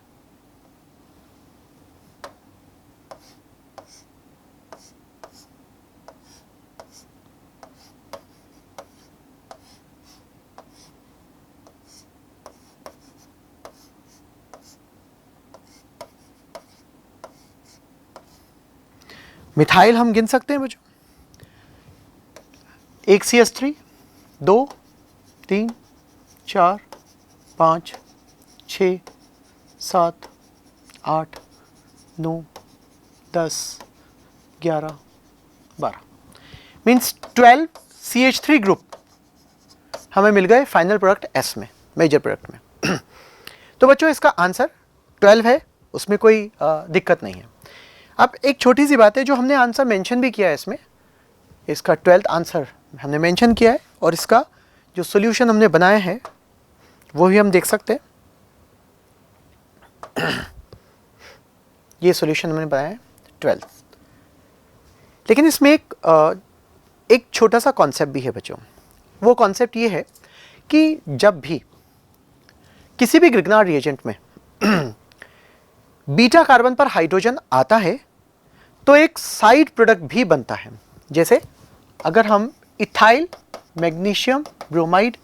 मिथाइल हम गिन सकते हैं बच्चों, एक CH3, 2 3 4 5 6 7 8 9 10 11 12 मीन्स 12 CH3 ग्रुप हमें मिल गए फाइनल प्रोडक्ट S में, मेजर प्रोडक्ट में। तो बच्चों इसका आंसर 12 है, उसमें कोई दिक्कत नहीं है। अब एक छोटी सी बात है जो हमने आंसर मेंशन भी किया है इसमें, इसका 12th आंसर हमने मेंशन किया है और इसका जो सॉल्यूशन हमने बनाया है वो भी हम देख सकते हैं। ये सॉल्यूशन हमने बनाया है 12। लेकिन इसमें एक छोटा सा कॉन्सेप्ट भी है बच्चों। वो कॉन्सेप्ट ये है कि जब भी किसी भी ग्रिग्नार्ड रिएजेंट में बीटा कार्बन पर हाइड्रोजन आता है तो एक साइड प्रोडक्ट भी बनता है। जैसे अगर हम इथाइल मैग्नीशियम ब्रोमाइड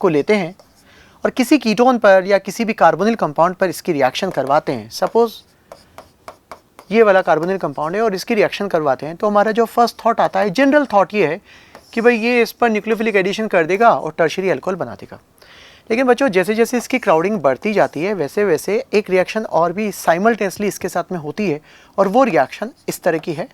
को लेते हैं और किसी कीटोन पर या किसी भी कार्बोनिल कंपाउंड पर इसकी रिएक्शन करवाते हैं, सपोज ये वाला कार्बोनिल कंपाउंड है और इसकी रिएक्शन करवाते हैं, तो हमारा जो फर्स्ट थॉट आता है, जनरल थॉट ये है कि भाई ये इस पर न्यूक्लियोफिलिक एडिशन कर देगा और टर्शियरी अल्कोहल बना देगा। लेकिन बच्चों जैसे जैसे इसकी क्राउडिंग बढ़ती जाती है वैसे वैसे एक रिएक्शन और भी साइमल्टेनियसली इसके साथ में होती है और वो रिएक्शन इस तरह की है।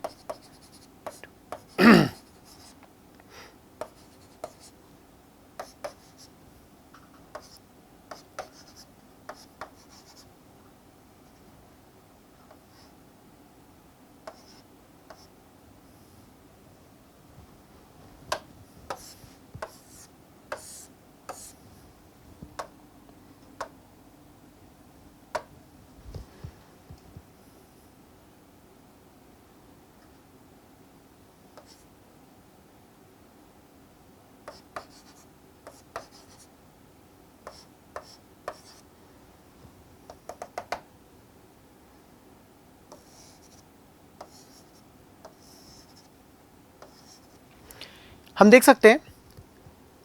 हम देख सकते हैं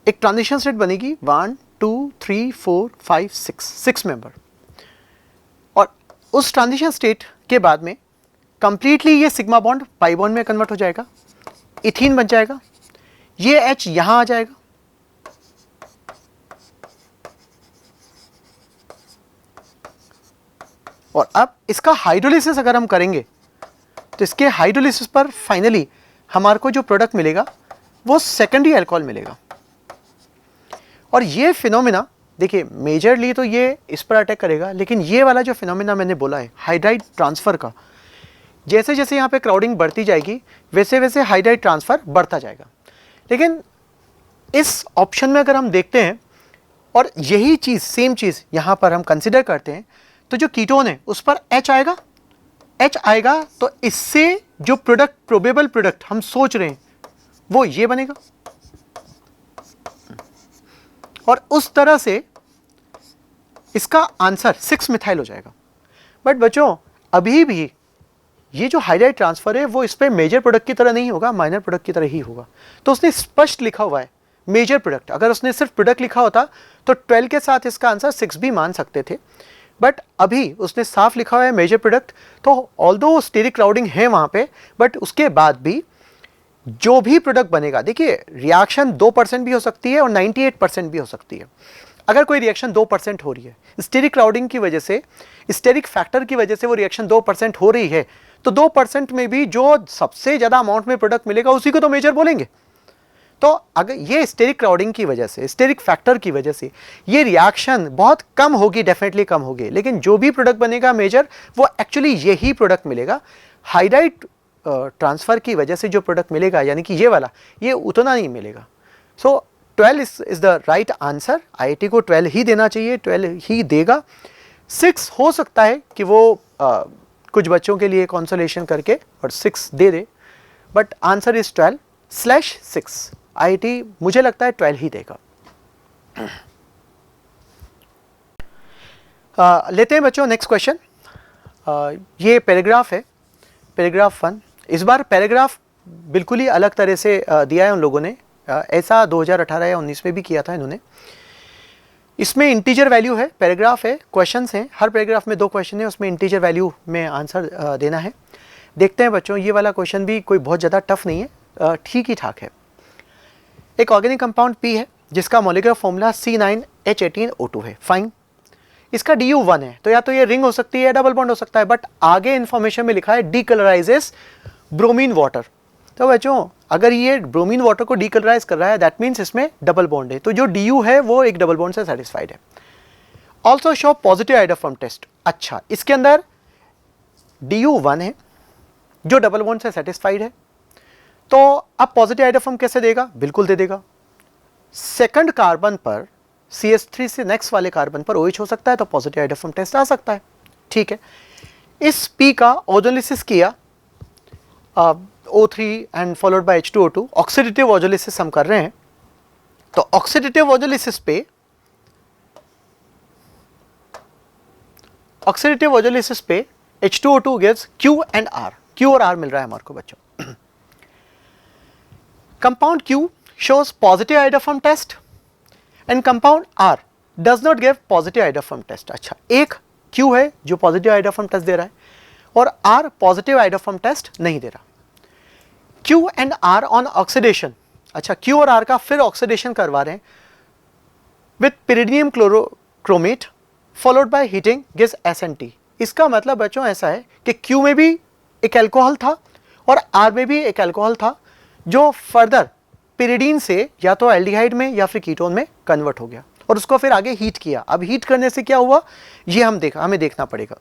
एक ट्रांजिशन स्टेट बनेगी 1 2 3 4 5 6 मेंबर, और उस ट्रांजिशन स्टेट के बाद में कंप्लीटली ये सिग्मा बॉन्ड पाई बॉन्ड में कन्वर्ट हो जाएगा, इथीन बन जाएगा, ये H यहां आ जाएगा और अब इसका हाइड्रोलिसिस अगर हम करेंगे तो इसके हाइड्रोलिसिस पर फाइनली हमारे को जो प्रोडक्ट मिलेगा वो सेकेंडरी अल्कोहल मिलेगा। और ये फिनोमिना देखिए मेजरली तो ये इस पर अटैक करेगा, लेकिन ये वाला जो फिनोमिना मैंने बोला है हाइड्राइड ट्रांसफर का, जैसे जैसे यहाँ पे क्राउडिंग बढ़ती जाएगी वैसे वैसे हाइड्राइड ट्रांसफर बढ़ता जाएगा। लेकिन इस ऑप्शन में अगर हम देखते हैं और यही चीज़ सेम चीज़ यहाँ पर हम कंसिडर करते हैं तो जो कीटोन है उस पर H आएगा, H आएगा तो इससे जो प्रोडक्ट प्रोबेबल प्रोडक्ट हम सोच रहे हैं वो ये बनेगा और उस तरह से इसका आंसर 6 मिथाइल हो जाएगा। बट बच्चों अभी भी ये जो हाइड्राइड ट्रांसफर है वो इस पे मेजर प्रोडक्ट की तरह नहीं होगा, माइनर प्रोडक्ट की तरह ही होगा। तो उसने स्पष्ट लिखा हुआ है मेजर प्रोडक्ट। अगर उसने सिर्फ प्रोडक्ट लिखा होता तो 12 के साथ इसका आंसर 6 भी मान सकते थे, बट अभी उसने साफ लिखा हुआ है मेजर प्रोडक्ट। तो ऑल्दो स्टेरिक क्राउडिंग है वहां पे, बट उसके बाद भी जो भी प्रोडक्ट बनेगा, देखिए रिएक्शन 2% भी हो सकती है और 98% भी हो सकती है। अगर कोई रिएक्शन 2% हो रही है, स्टेरिक क्राउडिंग की वजह से, स्टेरिक फैक्टर की वजह से वो रिएक्शन 2% हो रही है, तो 2% में भी जो सबसे ज़्यादा अमाउंट में प्रोडक्ट मिलेगा उसी को तो मेजर बोलेंगे। तो अगर ये स्टेरिक क्राउडिंग की वजह से, स्टेरिक फैक्टर की वजह से ये रिएक्शन बहुत कम होगी, डेफिनेटली कम होगी, लेकिन जो भी प्रोडक्ट बनेगा मेजर वो एक्चुअली यही प्रोडक्ट मिलेगा। हाइड्राइड ट्रांसफर की वजह से जो प्रोडक्ट मिलेगा यानी कि ये वाला, ये उतना नहीं मिलेगा। सो 12 is the right answer. IIT को 12 ही देना चाहिए, 12 ही देगा। 6 हो सकता है कि वो कुछ बच्चों के लिए कंसोलेशन करके और 6 दे दे, बट आंसर इज 12/6। आईआईटी मुझे लगता है 12 ही देगा। लेते हैं बच्चों नेक्स्ट क्वेश्चन। ये पैराग्राफ है, पैराग्राफ 1। इस बार पैराग्राफ बिल्कुल ही अलग तरह से दिया है उन लोगों ने, ऐसा 2018 या 19 में भी किया था इन्होंने। इसमें इंटीजर वैल्यू है, पैराग्राफ है, क्वेश्चंस हैं, हर पैराग्राफ में 2 क्वेश्चन है, उसमें इंटीजर वैल्यू में आंसर देना है। देखते हैं बच्चों, ये वाला क्वेश्चन भी कोई बहुत ज़्यादा टफ नहीं है, ठीक ही ठाक है। एक ऑर्गेनिक कंपाउंड P है जिसका मॉलिक्यूलर फॉर्मूला C9H18O2 है, फाइन। इसका DU 1 है, तो या तो ये रिंग हो सकती है या डबल बॉन्ड हो सकता है, बट आगे इंफॉर्मेशन में लिखा है डीकलराइजेस ब्रोमीन वाटर। तो बच्चों अगर ये ब्रोमीन वाटर को डीकलराइज कर रहा है, दैट मीन्स इसमें डबल बॉन्ड है, तो जो DU है वो एक डबल बॉन्ड से सेटिस्फाइड है। Also show positive iodoform test. अच्छा, इसके अंदर DU 1 है जो डबल बॉन्ड से सेटिस्फाइड है, तो अब पॉजिटिव आइडोफॉर्म कैसे देगा? बिल्कुल दे देगा। सेकंड कार्बन पर CH3 से नेक्स्ट वाले कार्बन पर OH हो सकता है, तो पॉजिटिव आइडोफॉर्म टेस्ट आ सकता है, ठीक है। इस P का ओजोलिसिस किया, O3 and followed by H2O2, oxidative ozonolysis हम कर रहे हैं। तो ऑक्सीडेटिव ओजोलिसिस पे H2O2 gives Q and R, Q और R मिल रहा है हमारे को बच्चों। Compound Q shows positive iodoform test and compound R does not give positive iodoform test। अच्छा, एक Q है जो positive iodoform test दे रहा है और R positive iodoform test नहीं दे रहा। Q and R on oxidation, अच्छा Q और R का फिर ऑक्सीडेशन करवा रहे हैं with pyridinium chlorochromate followed by heating gives SNT। इसका मतलब बच्चों ऐसा है कि Q में भी एक अल्कोहल था और R में भी एक अल्कोहल था जो फर्दर पिरिडीन से या तो एल्डिहाइड में या फिर कीटोन में कन्वर्ट हो गया और उसको फिर आगे हीट किया। अब हीट करने से क्या हुआ ये हमें देखना पड़ेगा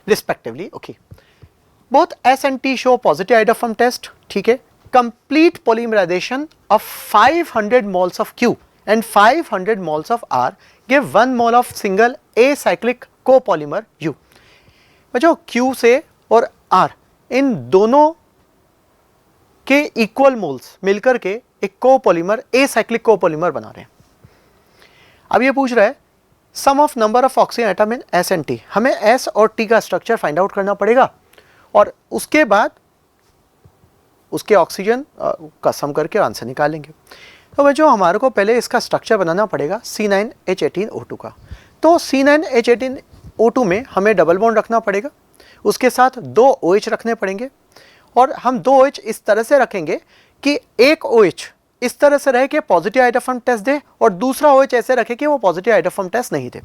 respectively. Okay, both S and T show positive iodoform test, ठीक है। Complete polymerisation of 500 moles of Q and 500 moles of R give 1 mole of single acyclic copolymer U। बच्चों Q से और R इन दोनों के इक्वल मोल्स मिलकर के एक कोपॉलीमर एसाइक्लिक कोपॉलीमर बना रहे हैं। अब ये पूछ रहा है sum of number of oxygen atom in S and T। हमें S और T का स्ट्रक्चर फाइंड आउट करना पड़ेगा और उसके बाद उसके ऑक्सीजन का सम करके आंसर निकालेंगे। तो बच्चों हमारे को पहले इसका स्ट्रक्चर बनाना पड़ेगा C9H18O2 का। तो C9H18O2 में हमें डबल बॉन्ड रखना पड़ेगा, उसके साथ 2 OH रखने पड़ेंगे और हम 2 OH इस तरह से रखेंगे कि एक OH इस तरह से रहे कि पॉजिटिव आइडोफॉर्म टेस्ट दे और दूसरा OH ऐसे रखे कि वो पॉजिटिव आइडोफॉर्म टेस्ट नहीं दे।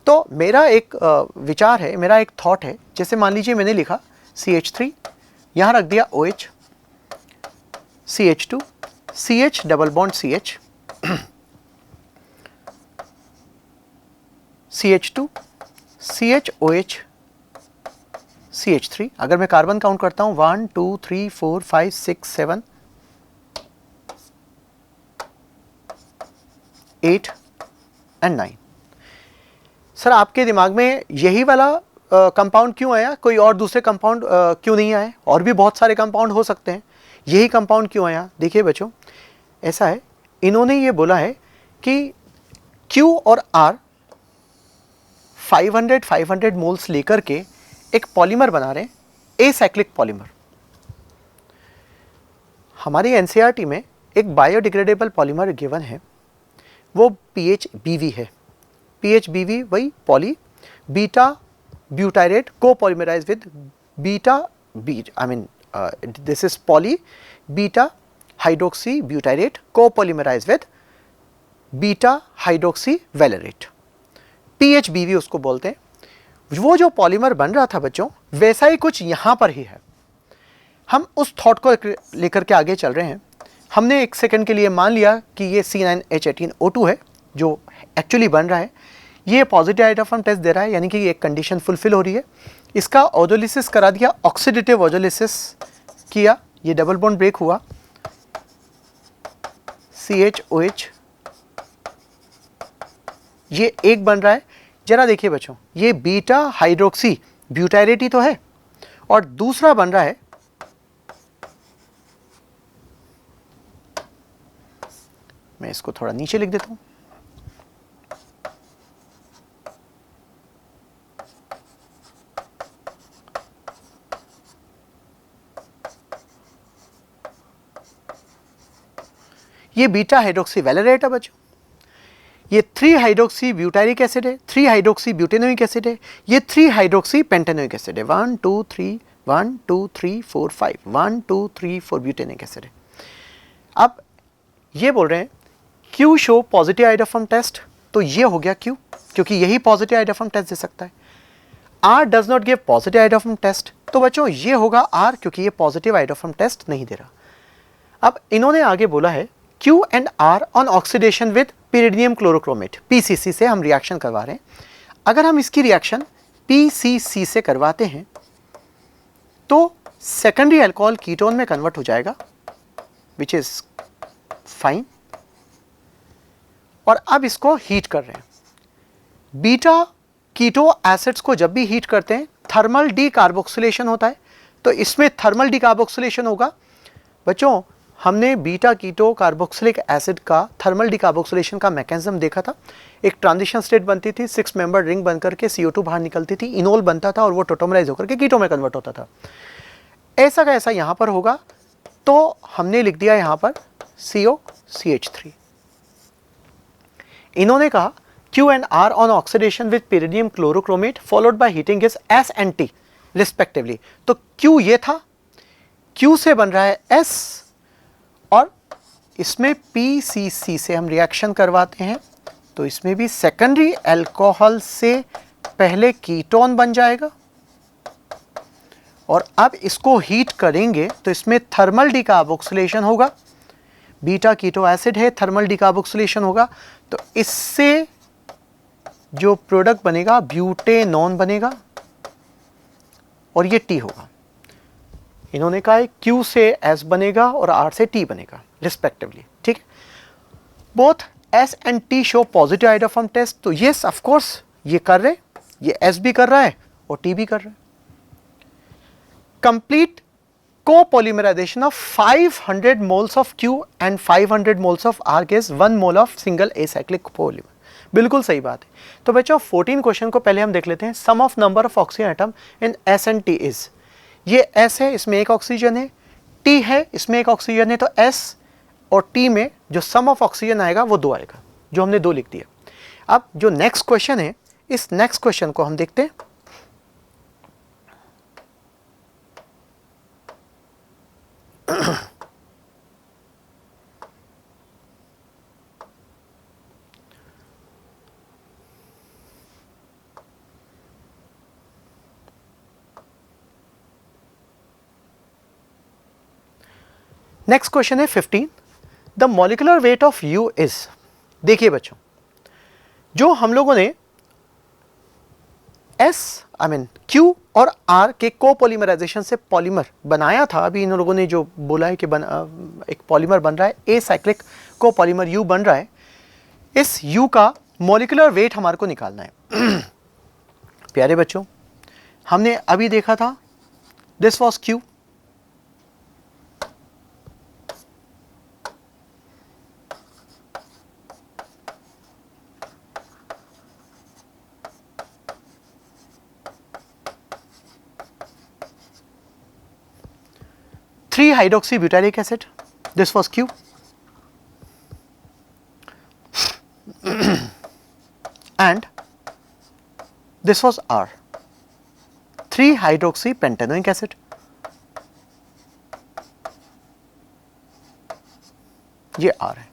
तो मेरा एक विचार है, मेरा एक थॉट है, जैसे मान लीजिए मैंने लिखा CH3, यहाँ रख दिया OH, CH2, CH double bond CH, CH2, CHOH, CH3। अगर मैं कार्बन काउंट करता हूं 1 2 3 4 5 6 7 8 एंड 9। सर आपके दिमाग में यही वाला कंपाउंड क्यों आया, कोई और दूसरे कंपाउंड क्यों नहीं आए? और भी बहुत सारे कंपाउंड हो सकते हैं, यही कंपाउंड क्यों आया? देखिए बच्चों ऐसा है, इन्होंने ये बोला है कि Q और R 500 मोल्स लेकर के एक पॉलीमर बना रहे हैं, एसाइक्लिक पॉलीमर। हमारी एनसीईआरटी में एक बायोडिग्रेडेबल पॉलीमर गिवन है, वो PHBV है। PHBV वही poly beta butyrate copolymerise with beta बीट, I mean this is poly beta hydroxy butyrate copolymerise with beta hydroxy valerate, PHBV उसको बोलते हैं। वो जो पॉलीमर बन रहा था बच्चों वैसा ही कुछ यहाँ पर ही है। हम उस थॉट को लेकर के आगे चल रहे हैं। हमने एक सेकंड के लिए मान लिया कि ये C9H18O2 है जो एक्चुअली बन रहा है, ये पॉजिटिव आइडोफॉर्म टेस्ट दे रहा है, यानी कि एक कंडीशन फुलफिल हो रही है। इसका ओजोलिसिस करा दिया, ऑक्सीडेटिव ओजोलिसिस किया, ये डबल बॉन्ड ब्रेक हुआ, CHOH, ये एक बन रहा है। जरा देखिए बच्चों, ये बीटा हाइड्रोक्सी ब्यूटाइरेट ही तो है और दूसरा बन रहा है मैं इसको थोड़ा नीचे लिख देता हूं, ये बीटा हाइड्रोक्सी वेलेरेट है बच्चों, ये 3 हाइड्रोक्सी ब्यूटाइरिक एसिड है, 3 हाइड्रोक्सी ब्यूटेनोइक एसिड है, ये 3 हाइड्रोक्सी पेंटेनोइक एसिड है। 1 2 3 1 2 3 4 5 1 2 3 4 ब्यूटेनिक एसिड है। अब ये बोल रहे हैं Q show positive iodoform test, तो ये हो गया Q, क्योंकि यही पॉजिटिव आइडोफॉर्म टेस्ट दे सकता है। R does not give positive iodoform test, तो बच्चों ये होगा R, क्योंकि ये पॉजिटिव आइडोफॉर्म टेस्ट नहीं दे रहा। अब इन्होंने आगे बोला है Q and R on oxidation with pyridinium chlorochromate, PCC से हम रिएक्शन करवा रहे हैं। अगर हम इसकी रिएक्शन PCC से करवाते हैं तो सेकेंडरी अल्कोहल कीटोन में कन्वर्ट हो जाएगा, विच इज फाइन। और अब इसको हीट कर रहे हैं। बीटा कीटो एसिड्स को जब भी हीट करते हैं थर्मल डीकार्बोक्सिलेशन होता है, तो इसमें थर्मल डीकार्बोक्सिलेशन होगा। बच्चों हमने बीटा कीटो कार्बोक्सिलिक एसिड का थर्मल डीकार्बोक्सिलेशन का मैकेनिज्म देखा था। एक ट्रांजिशन स्टेट बनती थी, 6 मेंबर रिंग बनकर के CO2 बाहर निकलती थी, इनोल बनता था और वो टोटोमराइज होकर के कीटो में कन्वर्ट होता था। ऐसा का ऐसा यहाँ पर होगा, तो हमने लिख दिया यहाँ पर COCH3। इन्होंने कहा Q and R on oxidation with pyridinium chlorochromate followed by heating is S and T respectively। तो Q ये था, Q से बन रहा है S, और इसमें PCC से हम रिएक्शन करवाते हैं तो इसमें भी सेकेंडरी अल्कोहल से पहले कीटोन बन जाएगा, और अब इसको हीट करेंगे तो इसमें थर्मल डीकार्बोक्सिलेशन होगा। बीटा कीटो एसिड है, थर्मल डीकार्बोक्सिलेशन होगा, तो इससे जो प्रोडक्ट बनेगा ब्यूटेनॉन बनेगा और ये T होगा। इन्होंने कहा है Q से S बनेगा और R से T बनेगा रिस्पेक्टिवली, ठीक है। Both S and T show positive iodoform test, तो यस ऑफ कोर्स ये कर रहे, ये S भी कर रहा है और T भी कर रहा है। Complete co-polymerization of 500 moles of Q and 500 moles of R gives 1 mole of single acyclic polymer। बिल्कुल सही बात है। तो बच्चों 14 क्वेश्चन को पहले हम देख लेते हैं। Sum of number of oxygen atom in S and T is, ये S है, इसमें एक ऑक्सीजन है, T है, इसमें एक ऑक्सीजन है, तो S और T में जो सम ऑफ ऑक्सीजन आएगा वो 2 आएगा, जो हमने 2 लिख दिया। अब जो नेक्स्ट क्वेश्चन है, इस नेक्स्ट क्वेश्चन को हम देखते हैं। नेक्स्ट क्वेश्चन है 15, the molecular weight of U is. देखिए बच्चों, जो हम लोगों ने Q और R के कोपोलिमराइजेशन से पॉलीमर बनाया था, अभी इन लोगों ने जो बोला है कि एक पॉलीमर बन रहा है, एसाइक्लिक कोपॉलीमर U बन रहा है। इस U का मॉलिक्यूलर वेट हमारे को निकालना है। प्यारे बच्चों, हमने अभी देखा था this was Q, three hydroxy butylic acid, this was Q, and this was R, 3 hydroxy pentanoic acid। ये R है।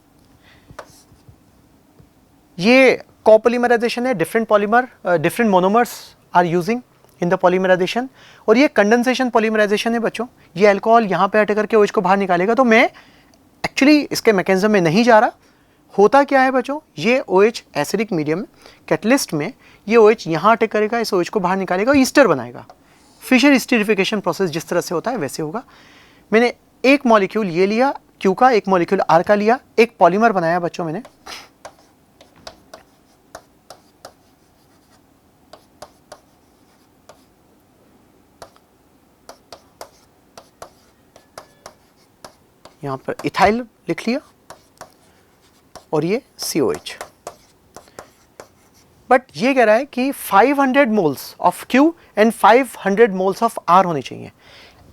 ये कोपोलिमराइजेशन है, different polymer, different monomers are using in the polymerisation, और ये कंडेंसेशन पॉलीमराइजेशन है बच्चों। ये अल्कोहल यहाँ पे हट करके OH को बाहर निकालेगा, तो मैं एक्चुअली इसके मैकेनिज्म में नहीं जा रहा। होता क्या है बच्चों, ये OH एसिडिक मीडियम में, कैटलिस्ट में ये OH यहाँ अटैक करेगा, इस OH को बाहर निकालेगा, ईस्टर बनाएगा। फिशर स्टीरिफिकेशन प्रोसेस जिस तरह से होता है वैसे होगा। मैंने एक मॉलिक्यूल ये लिया Q का, एक मॉलिक्यूल R का लिया, एक पॉलीमर बनाया बच्चों मैंने। यहाँ पर इथाइल लिख लिया और ये COH। बट ये कह रहा है कि 500 moles of Q and 500 moles of R होने चाहिए।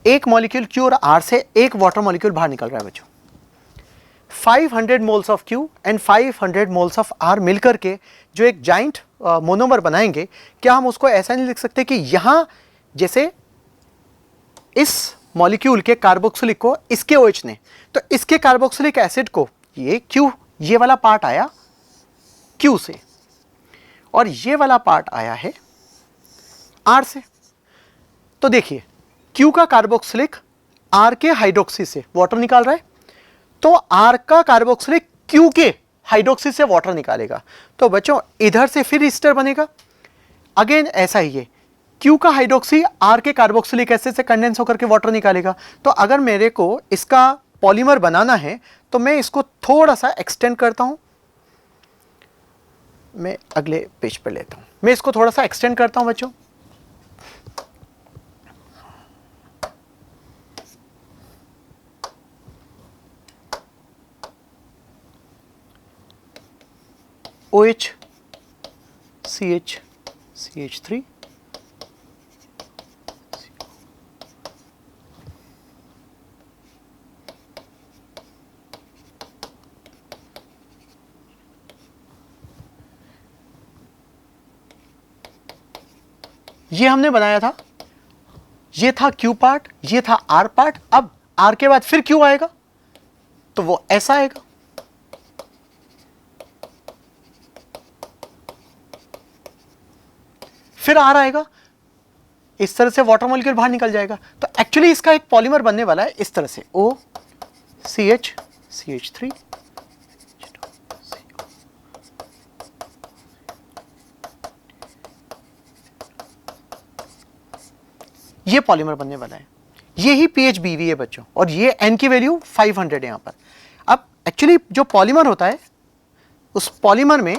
एक मॉलिक्यूल Q और R से एक वाटर मॉलिक्यूल बाहर निकल रहा है बच्चों। 500 moles of Q and 500 moles of R मिलकर के जो एक जाइंट मोनोमर बनाएंगे, क्या हम उसको ऐसा नहीं लिख सकते कि यहाँ जैसे इस मॉलिक्यूल के कार्बोक्सिलिक को इसके OH ने, तो इसके कार्बोक्सिलिक एसिड को ये Q ये वाला पार्ट आया Q से और ये वाला पार्ट आया है R से। तो देखिए Q का कार्बोक्सिलिक R के हाइड्रोक्सी से वाटर निकाल रहा है, तो R का कार्बोक्सिलिक Q के हाइड्रोक्सी से वाटर निकालेगा। तो बच्चों इधर से फिर ईस्टर बनेगा, अगेन ऐसा ही है, Q का हाइड्रोक्सी R के कार्बोक्सिलिक एसिड से कंडेंस होकर के वाटर निकालेगा। तो अगर मेरे को इसका पॉलीमर बनाना है तो मैं इसको थोड़ा सा एक्सटेंड करता हूं, मैं अगले पेज पर लेता हूं, मैं इसको थोड़ा सा एक्सटेंड करता हूं बच्चों। OH CH CH3 ये हमने बनाया था, ये था Q पार्ट, ये था R पार्ट। अब R के बाद फिर Q आएगा तो वो ऐसा आएगा, फिर R आएगा, इस तरह से वाटर मॉलिक्यूल बाहर निकल जाएगा। तो एक्चुअली इसका एक पॉलीमर बनने वाला है इस तरह से, O CH CH3 ये पॉलीमर बनने वाला है। ये ही PHBV है बच्चों, और ये N की वैल्यू 500 है यहां पर। अब एक्चुअली जो पॉलीमर होता है उस पॉलीमर में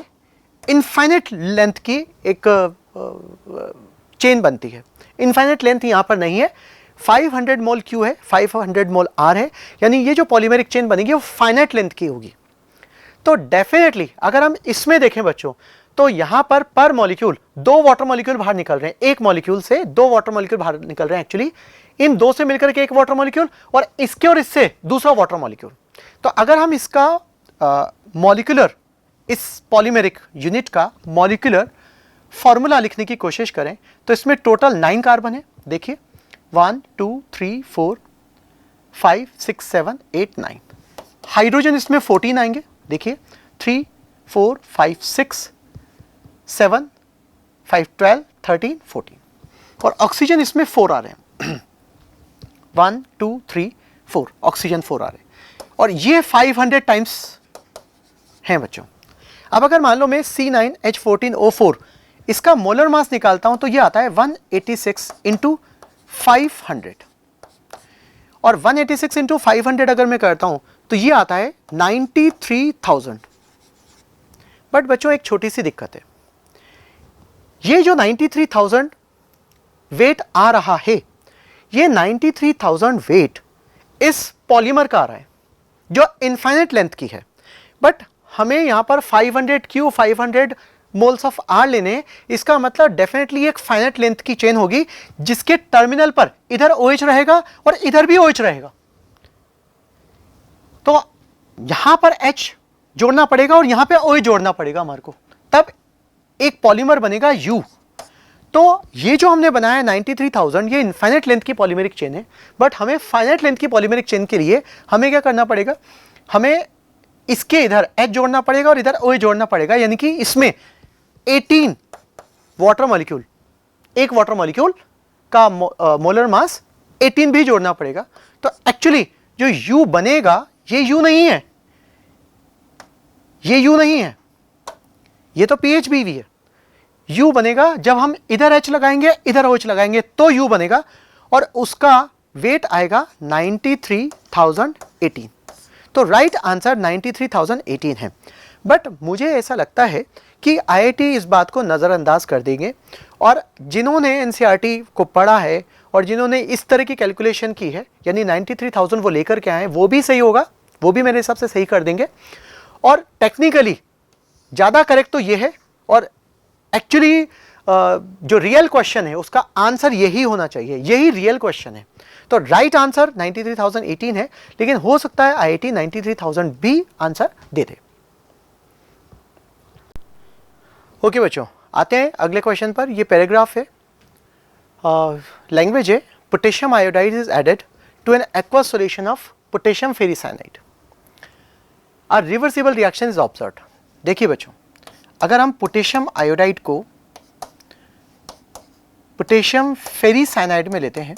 इनफाइनाइट लेंथ की एक चेन बनती है। इनफाइनाइट लेंथ यहां पर नहीं है, 500 मोल Q है, 500 मोल R है, यानी ये जो पॉलीमेरिक चेन बनेगी वो फाइनाइट लेंथ की होगी। तो डेफिनेटली अगर हम इसमें देखें बच्चों तो यहां पर मॉलिक्यूल 2 वाटर मॉलिक्यूल बाहर निकल रहे हैं, एक मॉलिक्यूल से 2 वाटर मॉलिक्यूल बाहर निकल रहे हैं। एक्चुअली इन 2 से मिलकर के एक वाटर मॉलिक्यूल और इसके और इससे दूसरा वाटर मॉलिक्यूल। तो अगर हम इसका मॉलिक्यूलर, इस पॉलीमेरिक यूनिट का मॉलिक्यूलर फॉर्मूला लिखने की कोशिश करें तो इसमें टोटल 9 कार्बन है। देखिए 1 2 3 4 5 6 7 8 9। हाइड्रोजन इसमें 14 आएंगे, देखिए 3 4 5 6 7 5 12 13 14। और ऑक्सीजन इसमें 4 आ रहे हैं 1 2 3 4, ऑक्सीजन 4 आ रहे हैं, और ये 500 टाइम्स हैं बच्चों। अब अगर मान लो मैं C9H14O4 इसका मोलर मास निकालता हूं तो ये आता है 186 इंटू 500, और 186 इंटू 500 अगर मैं करता हूं तो ये आता है 93,000। बट बच्चों एक छोटी सी दिक्कत है, ये जो 93,000 वेट आ रहा है, ये 93,000 वेट इस पॉलीमर का आ रहा है जो इनफाइनाइट लेंथ की है। बट हमें यहां पर 500 Q 500 मोल्स ऑफ R लेने, इसका मतलब डेफिनेटली एक फाइनाइट लेंथ की चेन होगी जिसके टर्मिनल पर इधर OH रहेगा और इधर भी OH रहेगा। तो यहां पर H जोड़ना पड़ेगा और यहां पे OH जोड़ना पड़ेगा हमारे को, तब एक पॉलीमर बनेगा U। तो ये जो हमने बनाया 93,000 ये इनफाइनाइट लेंथ की पॉलीमेरिक चेन है। बट हमें फाइनाइट लेंथ की पॉलीमेरिक चेन के लिए हमें क्या करना पड़ेगा, हमें इसके इधर H जोड़ना पड़ेगा और इधर OH जोड़ना पड़ेगा, यानी कि इसमें 18 वाटर मॉलिक्यूल, एक वाटर मॉलिक्यूल का मोलर मास 18 भी जोड़ना पड़ेगा। तो एक्चुअली जो U बनेगा ये U नहीं है, ये U नहीं है, ये तो PHBV है। U बनेगा जब हम इधर H लगाएंगे इधर OH लगाएंगे तो U बनेगा, और उसका वेट आएगा 93,018। तो राइट आंसर 93,018 है। बट मुझे ऐसा लगता है कि IIT इस बात को नज़रअंदाज कर देंगे, और जिन्होंने NCERT को पढ़ा है और जिन्होंने इस तरह की कैलकुलेशन की है, यानी 93,000 वो लेकर के आए, वो भी सही होगा, वो भी मेरे हिसाब से सही कर देंगे। और टेक्निकली ज़्यादा करेक्ट तो ये है, और एक्चुअली जो रियल क्वेश्चन है उसका आंसर यही होना चाहिए, यही रियल क्वेश्चन है। तो राइट आंसर 93,018 है, लेकिन हो सकता है IIT 93,000 भी आंसर दे दे। ओके बच्चों, आते हैं अगले क्वेश्चन पर। ये पैराग्राफ है, लैंग्वेज है, potassium iodide is added to an aqua solution of potassium ferricyanide. A reversible reaction is observed. देखिए बच्चों, अगर हम पोटेशियम आयोडाइड को पोटेशियम फेरिसाइनाइड में लेते हैं,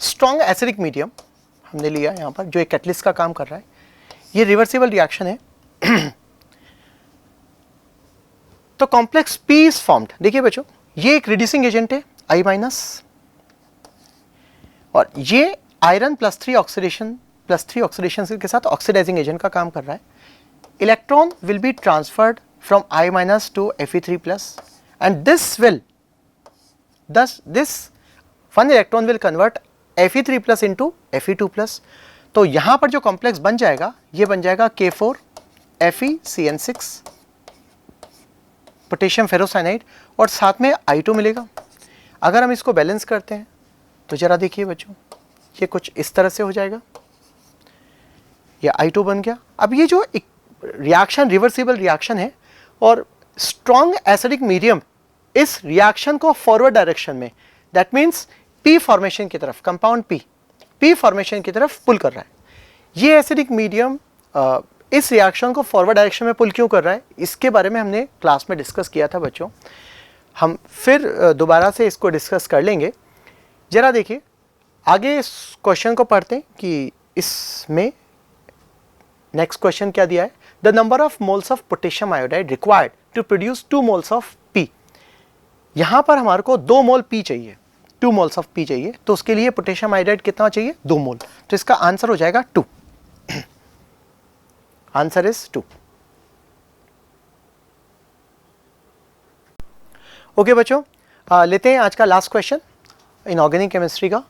स्ट्रॉन्ग एसिडिक मीडियम हमने लिया यहां पर, जो एक कैटलिस्ट का काम कर रहा है, ये रिवर्सिबल रिएक्शन है। तो कॉम्प्लेक्स पी इज फॉर्म्ड। देखिए बच्चों, ये एक रिड्यूसिंग एजेंट है I माइनस, और ये आयरन +3 ऑक्सीडेशन के साथ ऑक्सीडाइजिंग एजेंट का काम कर रहा है। Electron will be transferred from I minus two Fe3+ and this one electron will convert Fe3+ into Fe2+। तो यहां पर जो कॉम्प्लेक्स बन जाएगा, ये बन जाएगा K4 FeCN6 पोटेशियम फेरोसाइनाइड, और साथ में I2 मिलेगा। अगर हम इसको बैलेंस करते हैं तो जरा देखिए बच्चों, ये कुछ इस तरह से हो जाएगा, ये I2 बन गया। अब ये जो एक रिएक्शन रिवर्सिबल रिएक्शन है और स्ट्रॉन्ग एसिडिक मीडियम इस रिएक्शन को फॉरवर्ड डायरेक्शन में, दैट मीन्स P फॉर्मेशन की तरफ, कंपाउंड P फॉर्मेशन की तरफ पुल कर रहा है। ये एसिडिक मीडियम इस रिएक्शन को फॉरवर्ड डायरेक्शन में पुल क्यों कर रहा है, इसके बारे में हमने क्लास में डिस्कस किया था बच्चों। हम फिर दोबारा से इसको डिस्कस कर लेंगे। जरा देखिए आगे इस क्वेश्चन को पढ़ते हैं कि इसमें नेक्स्ट क्वेश्चन क्या दिया है। The number of moles of potassium iodide required to produce 2 moles of P। यहां पर हमारे को 2 मोल P चाहिए, 2 मोल्स ऑफ P चाहिए, तो उसके लिए पोटेशियम आयोडाइड कितना चाहिए, 2 मोल। तो इसका आंसर हो जाएगा 2। Answer is 2। ओके बच्चों, लेते हैं आज का लास्ट क्वेश्चन इनऑर्गेनिक केमिस्ट्री का।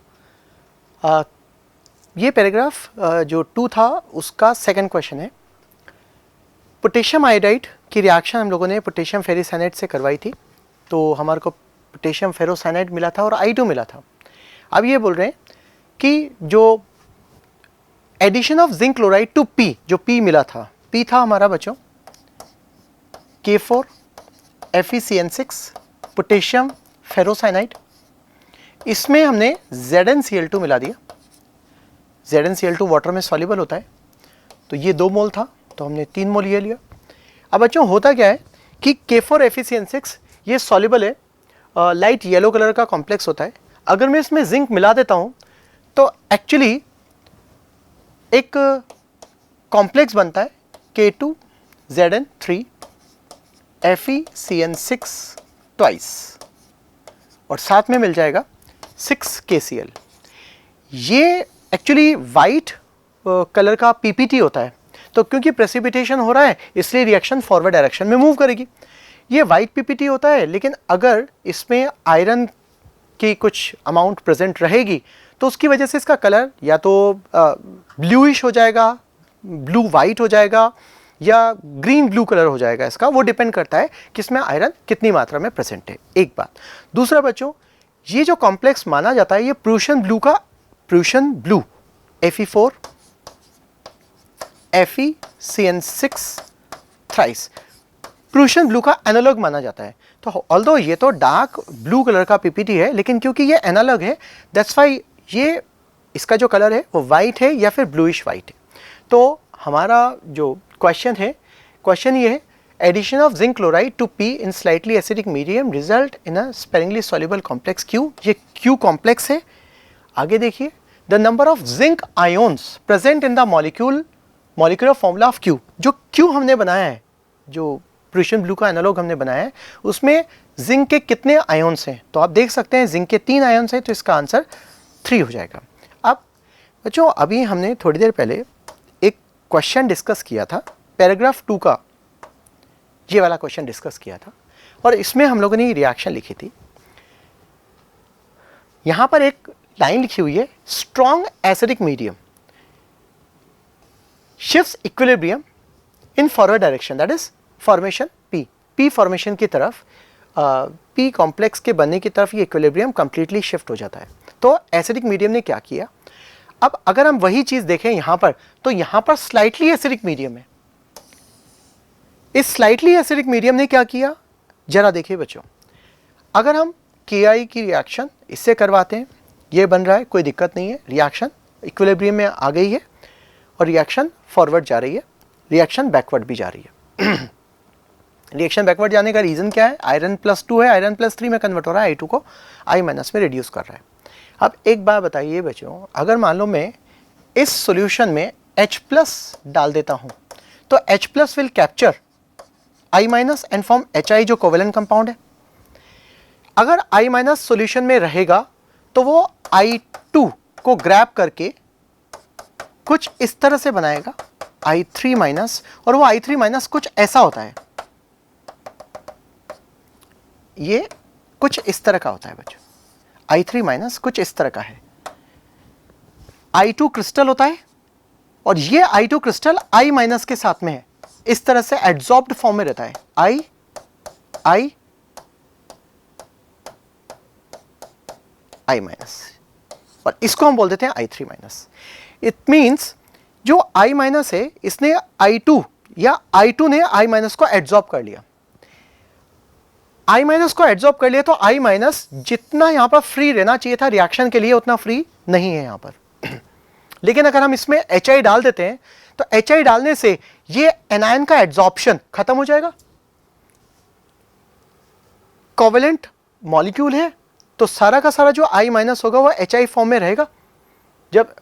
ये पैराग्राफ जो 2 था उसका सेकंड क्वेश्चन है। पोटेशियम आयोडाइड की रिएक्शन हम लोगों ने पोटेशियम फेरिसाइनाइड से करवाई थी, तो हमारे को पोटेशियम फेरोसाइनाइड मिला था और I2 मिला था। अब ये बोल रहे हैं कि जो addition of zinc chloride to P, जो P मिला था, P था हमारा बच्चों K4 FeCN6 पोटेशियम फेरोसाइनाइड, इसमें हमने ZnCl2 मिला दिया। ZnCl2 वाटर में सॉल्युबल होता है, तो ये 2 मोल था, तो हमने 3 मोल ये लिया। अब बच्चों होता क्या है कि K4 FeCN6 ये सॉल्युबल है, लाइट येलो कलर का कॉम्प्लेक्स होता है। अगर मैं इसमें जिंक मिला देता हूं तो एक्चुअली एक कॉम्प्लेक्स बनता है K2Zn3 FeCN6 ट्वाइस, और साथ में मिल जाएगा 6KCl। ये एक्चुअली वाइट कलर का PPT होता है, तो क्योंकि प्रेसिपिटेशन हो रहा है इसलिए रिएक्शन फॉरवर्ड डायरेक्शन में मूव करेगी। ये वाइट PPT होता है, लेकिन अगर इसमें आयरन की कुछ अमाउंट प्रेजेंट रहेगी तो उसकी वजह से इसका कलर या तो ब्लूइश हो जाएगा, ब्लू वाइट हो जाएगा, या ग्रीन ब्लू कलर हो जाएगा इसका। वो डिपेंड करता है कि इसमें आयरन कितनी मात्रा में प्रेजेंट है, एक बात। दूसरा बच्चों, ये जो कॉम्प्लेक्स माना जाता है ये Prussian blue Fe4 FeCN6 thrice Prussian blue का एनालॉग माना जाता है। तो ऑल्दो ये तो डार्क ब्लू कलर का PPT है, लेकिन क्योंकि ये एनालॉग है, दैट्स व्हाई ये इसका जो कलर है वो वाइट है या फिर ब्लूइश वाइट है। तो हमारा जो क्वेश्चन है, क्वेश्चन ये है, addition of zinc chloride to P in slightly acidic medium result in a sparingly soluble complex Q। ये Q कॉम्प्लेक्स है। आगे देखिए, the number of zinc ions present in the molecular formula of Q। जो Q हमने बनाया है, जो Prussian blue का एनालॉग हमने बनाया है, उसमें जिंक के कितने आयोन्स हैं, तो आप देख सकते हैं जिंक के 3 आयोन्स हैं, तो इसका आंसर 3 हो जाएगा। अब बच्चों अभी हमने थोड़ी देर पहले एक क्वेश्चन डिस्कस किया था, पैराग्राफ 2 का ये वाला क्वेश्चन डिस्कस किया था, और इसमें हम लोगों ने रिएक्शन लिखी थी। यहां पर एक लाइन लिखी हुई है, strong acidic medium shifts equilibrium in forward direction, that is formation P formation की तरफ, P कॉम्प्लेक्स के बनने की तरफ ये इक्विलिब्रियम कंप्लीटली शिफ्ट हो जाता है। तो एसिडिक मीडियम ने क्या किया, अब अगर हम वही चीज देखें यहां पर, तो यहां पर स्लाइटली एसिडिक मीडियम है। इस स्लाइटली एसिडिक मीडियम ने क्या किया, जरा देखिए बच्चों, अगर हम Ki की रिएक्शन इससे करवाते हैं, ये बन रहा है, कोई दिक्कत नहीं है, रिएक्शन इक्विलिब्रियम में आ गई है और रिएक्शन फॉरवर्ड जा रही है, रिएक्शन बैकवर्ड भी जा रही है। रिएक्शन बैकवर्ड जाने का रीज़न क्या है? आयरन +2 है, आयरन +3 में कन्वर्ट हो रहा है, I2 को I- में रिड्यूस कर रहा है। अब एक बात बताइए बच्चों, अगर मान लो मैं इस सॉल्यूशन में H+ डाल देता हूँ तो H+ will capture I- and form HI जो कोवेलेंट कंपाउंड है। अगर I- सॉल्यूशन में रहेगा तो वो I2 को ग्रैब करके कुछ इस तरह से बनाएगा I3- और वो I3- कुछ ऐसा होता है, ये कुछ इस तरह का होता है बच्चों। I3- कुछ इस तरह का है, I2 क्रिस्टल होता है और ये I2 क्रिस्टल I- के साथ में है, इस तरह से एड्सॉर्ब्ड फॉर्म में रहता है, I- और इसको हम बोल देते हैं I3-। इट मींस जो I- है इसने I2 या I2 ने I- को एड्सॉर्ब कर लिया। I- को एड्सॉर्ब कर लिया तो I- जितना यहां पर फ्री रहना चाहिए था रिएक्शन के लिए उतना फ्री नहीं है यहां पर। लेकिन अगर हम इसमें HI डाल देते हैं तो HI डालने से ये एनायन का एड्सॉर्प्शन खत्म हो जाएगा। कोवेलेंट मॉलिक्यूल है तो सारा का सारा जो I- होगा वो HI फॉर्म में रहेगा। जब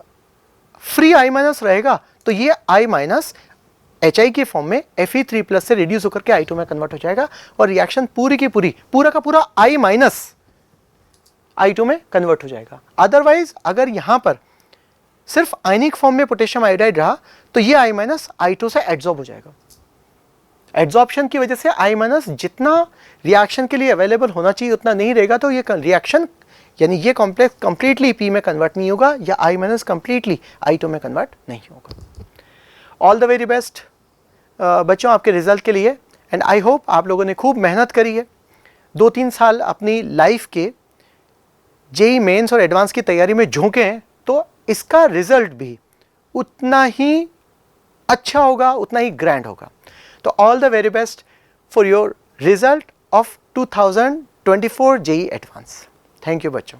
फ्री I- रहेगा तो ये I- HI के फॉर्म में Fe3+ से रिड्यूस होकर के I2 में कन्वर्ट हो जाएगा और रिएक्शन पूरी की पूरी पूरा का पूरा I- I2 में कन्वर्ट हो जाएगा। अदरवाइज अगर यहां पर सिर्फ आयनिक फॉर्म में पोटेशियम आयोडाइड रहा तो ये I- I2 से एड्सॉर्ब हो जाएगा। एड्सॉर्प्शन की वजह से I- जितना रिएक्शन के लिए अवेलेबल होना चाहिए उतना नहीं रहेगा, तो ये रिएक्शन यानी ये कॉम्प्लेक्स कंप्लीटली P में कन्वर्ट नहीं होगा या I- कंप्लीटली I2 में कन्वर्ट नहीं होगा। ऑल द वेरी बेस्ट बच्चों आपके रिजल्ट के लिए, एंड आई होप आप लोगों ने खूब मेहनत करी है, 2-3 साल अपनी लाइफ के JEE मेंस और एडवांस की तैयारी में झोंके हैं, तो इसका रिजल्ट भी उतना ही अच्छा होगा, उतना ही ग्रैंड होगा। तो all the very best for your result of 2024 JEE advance. Thank you बच्चों।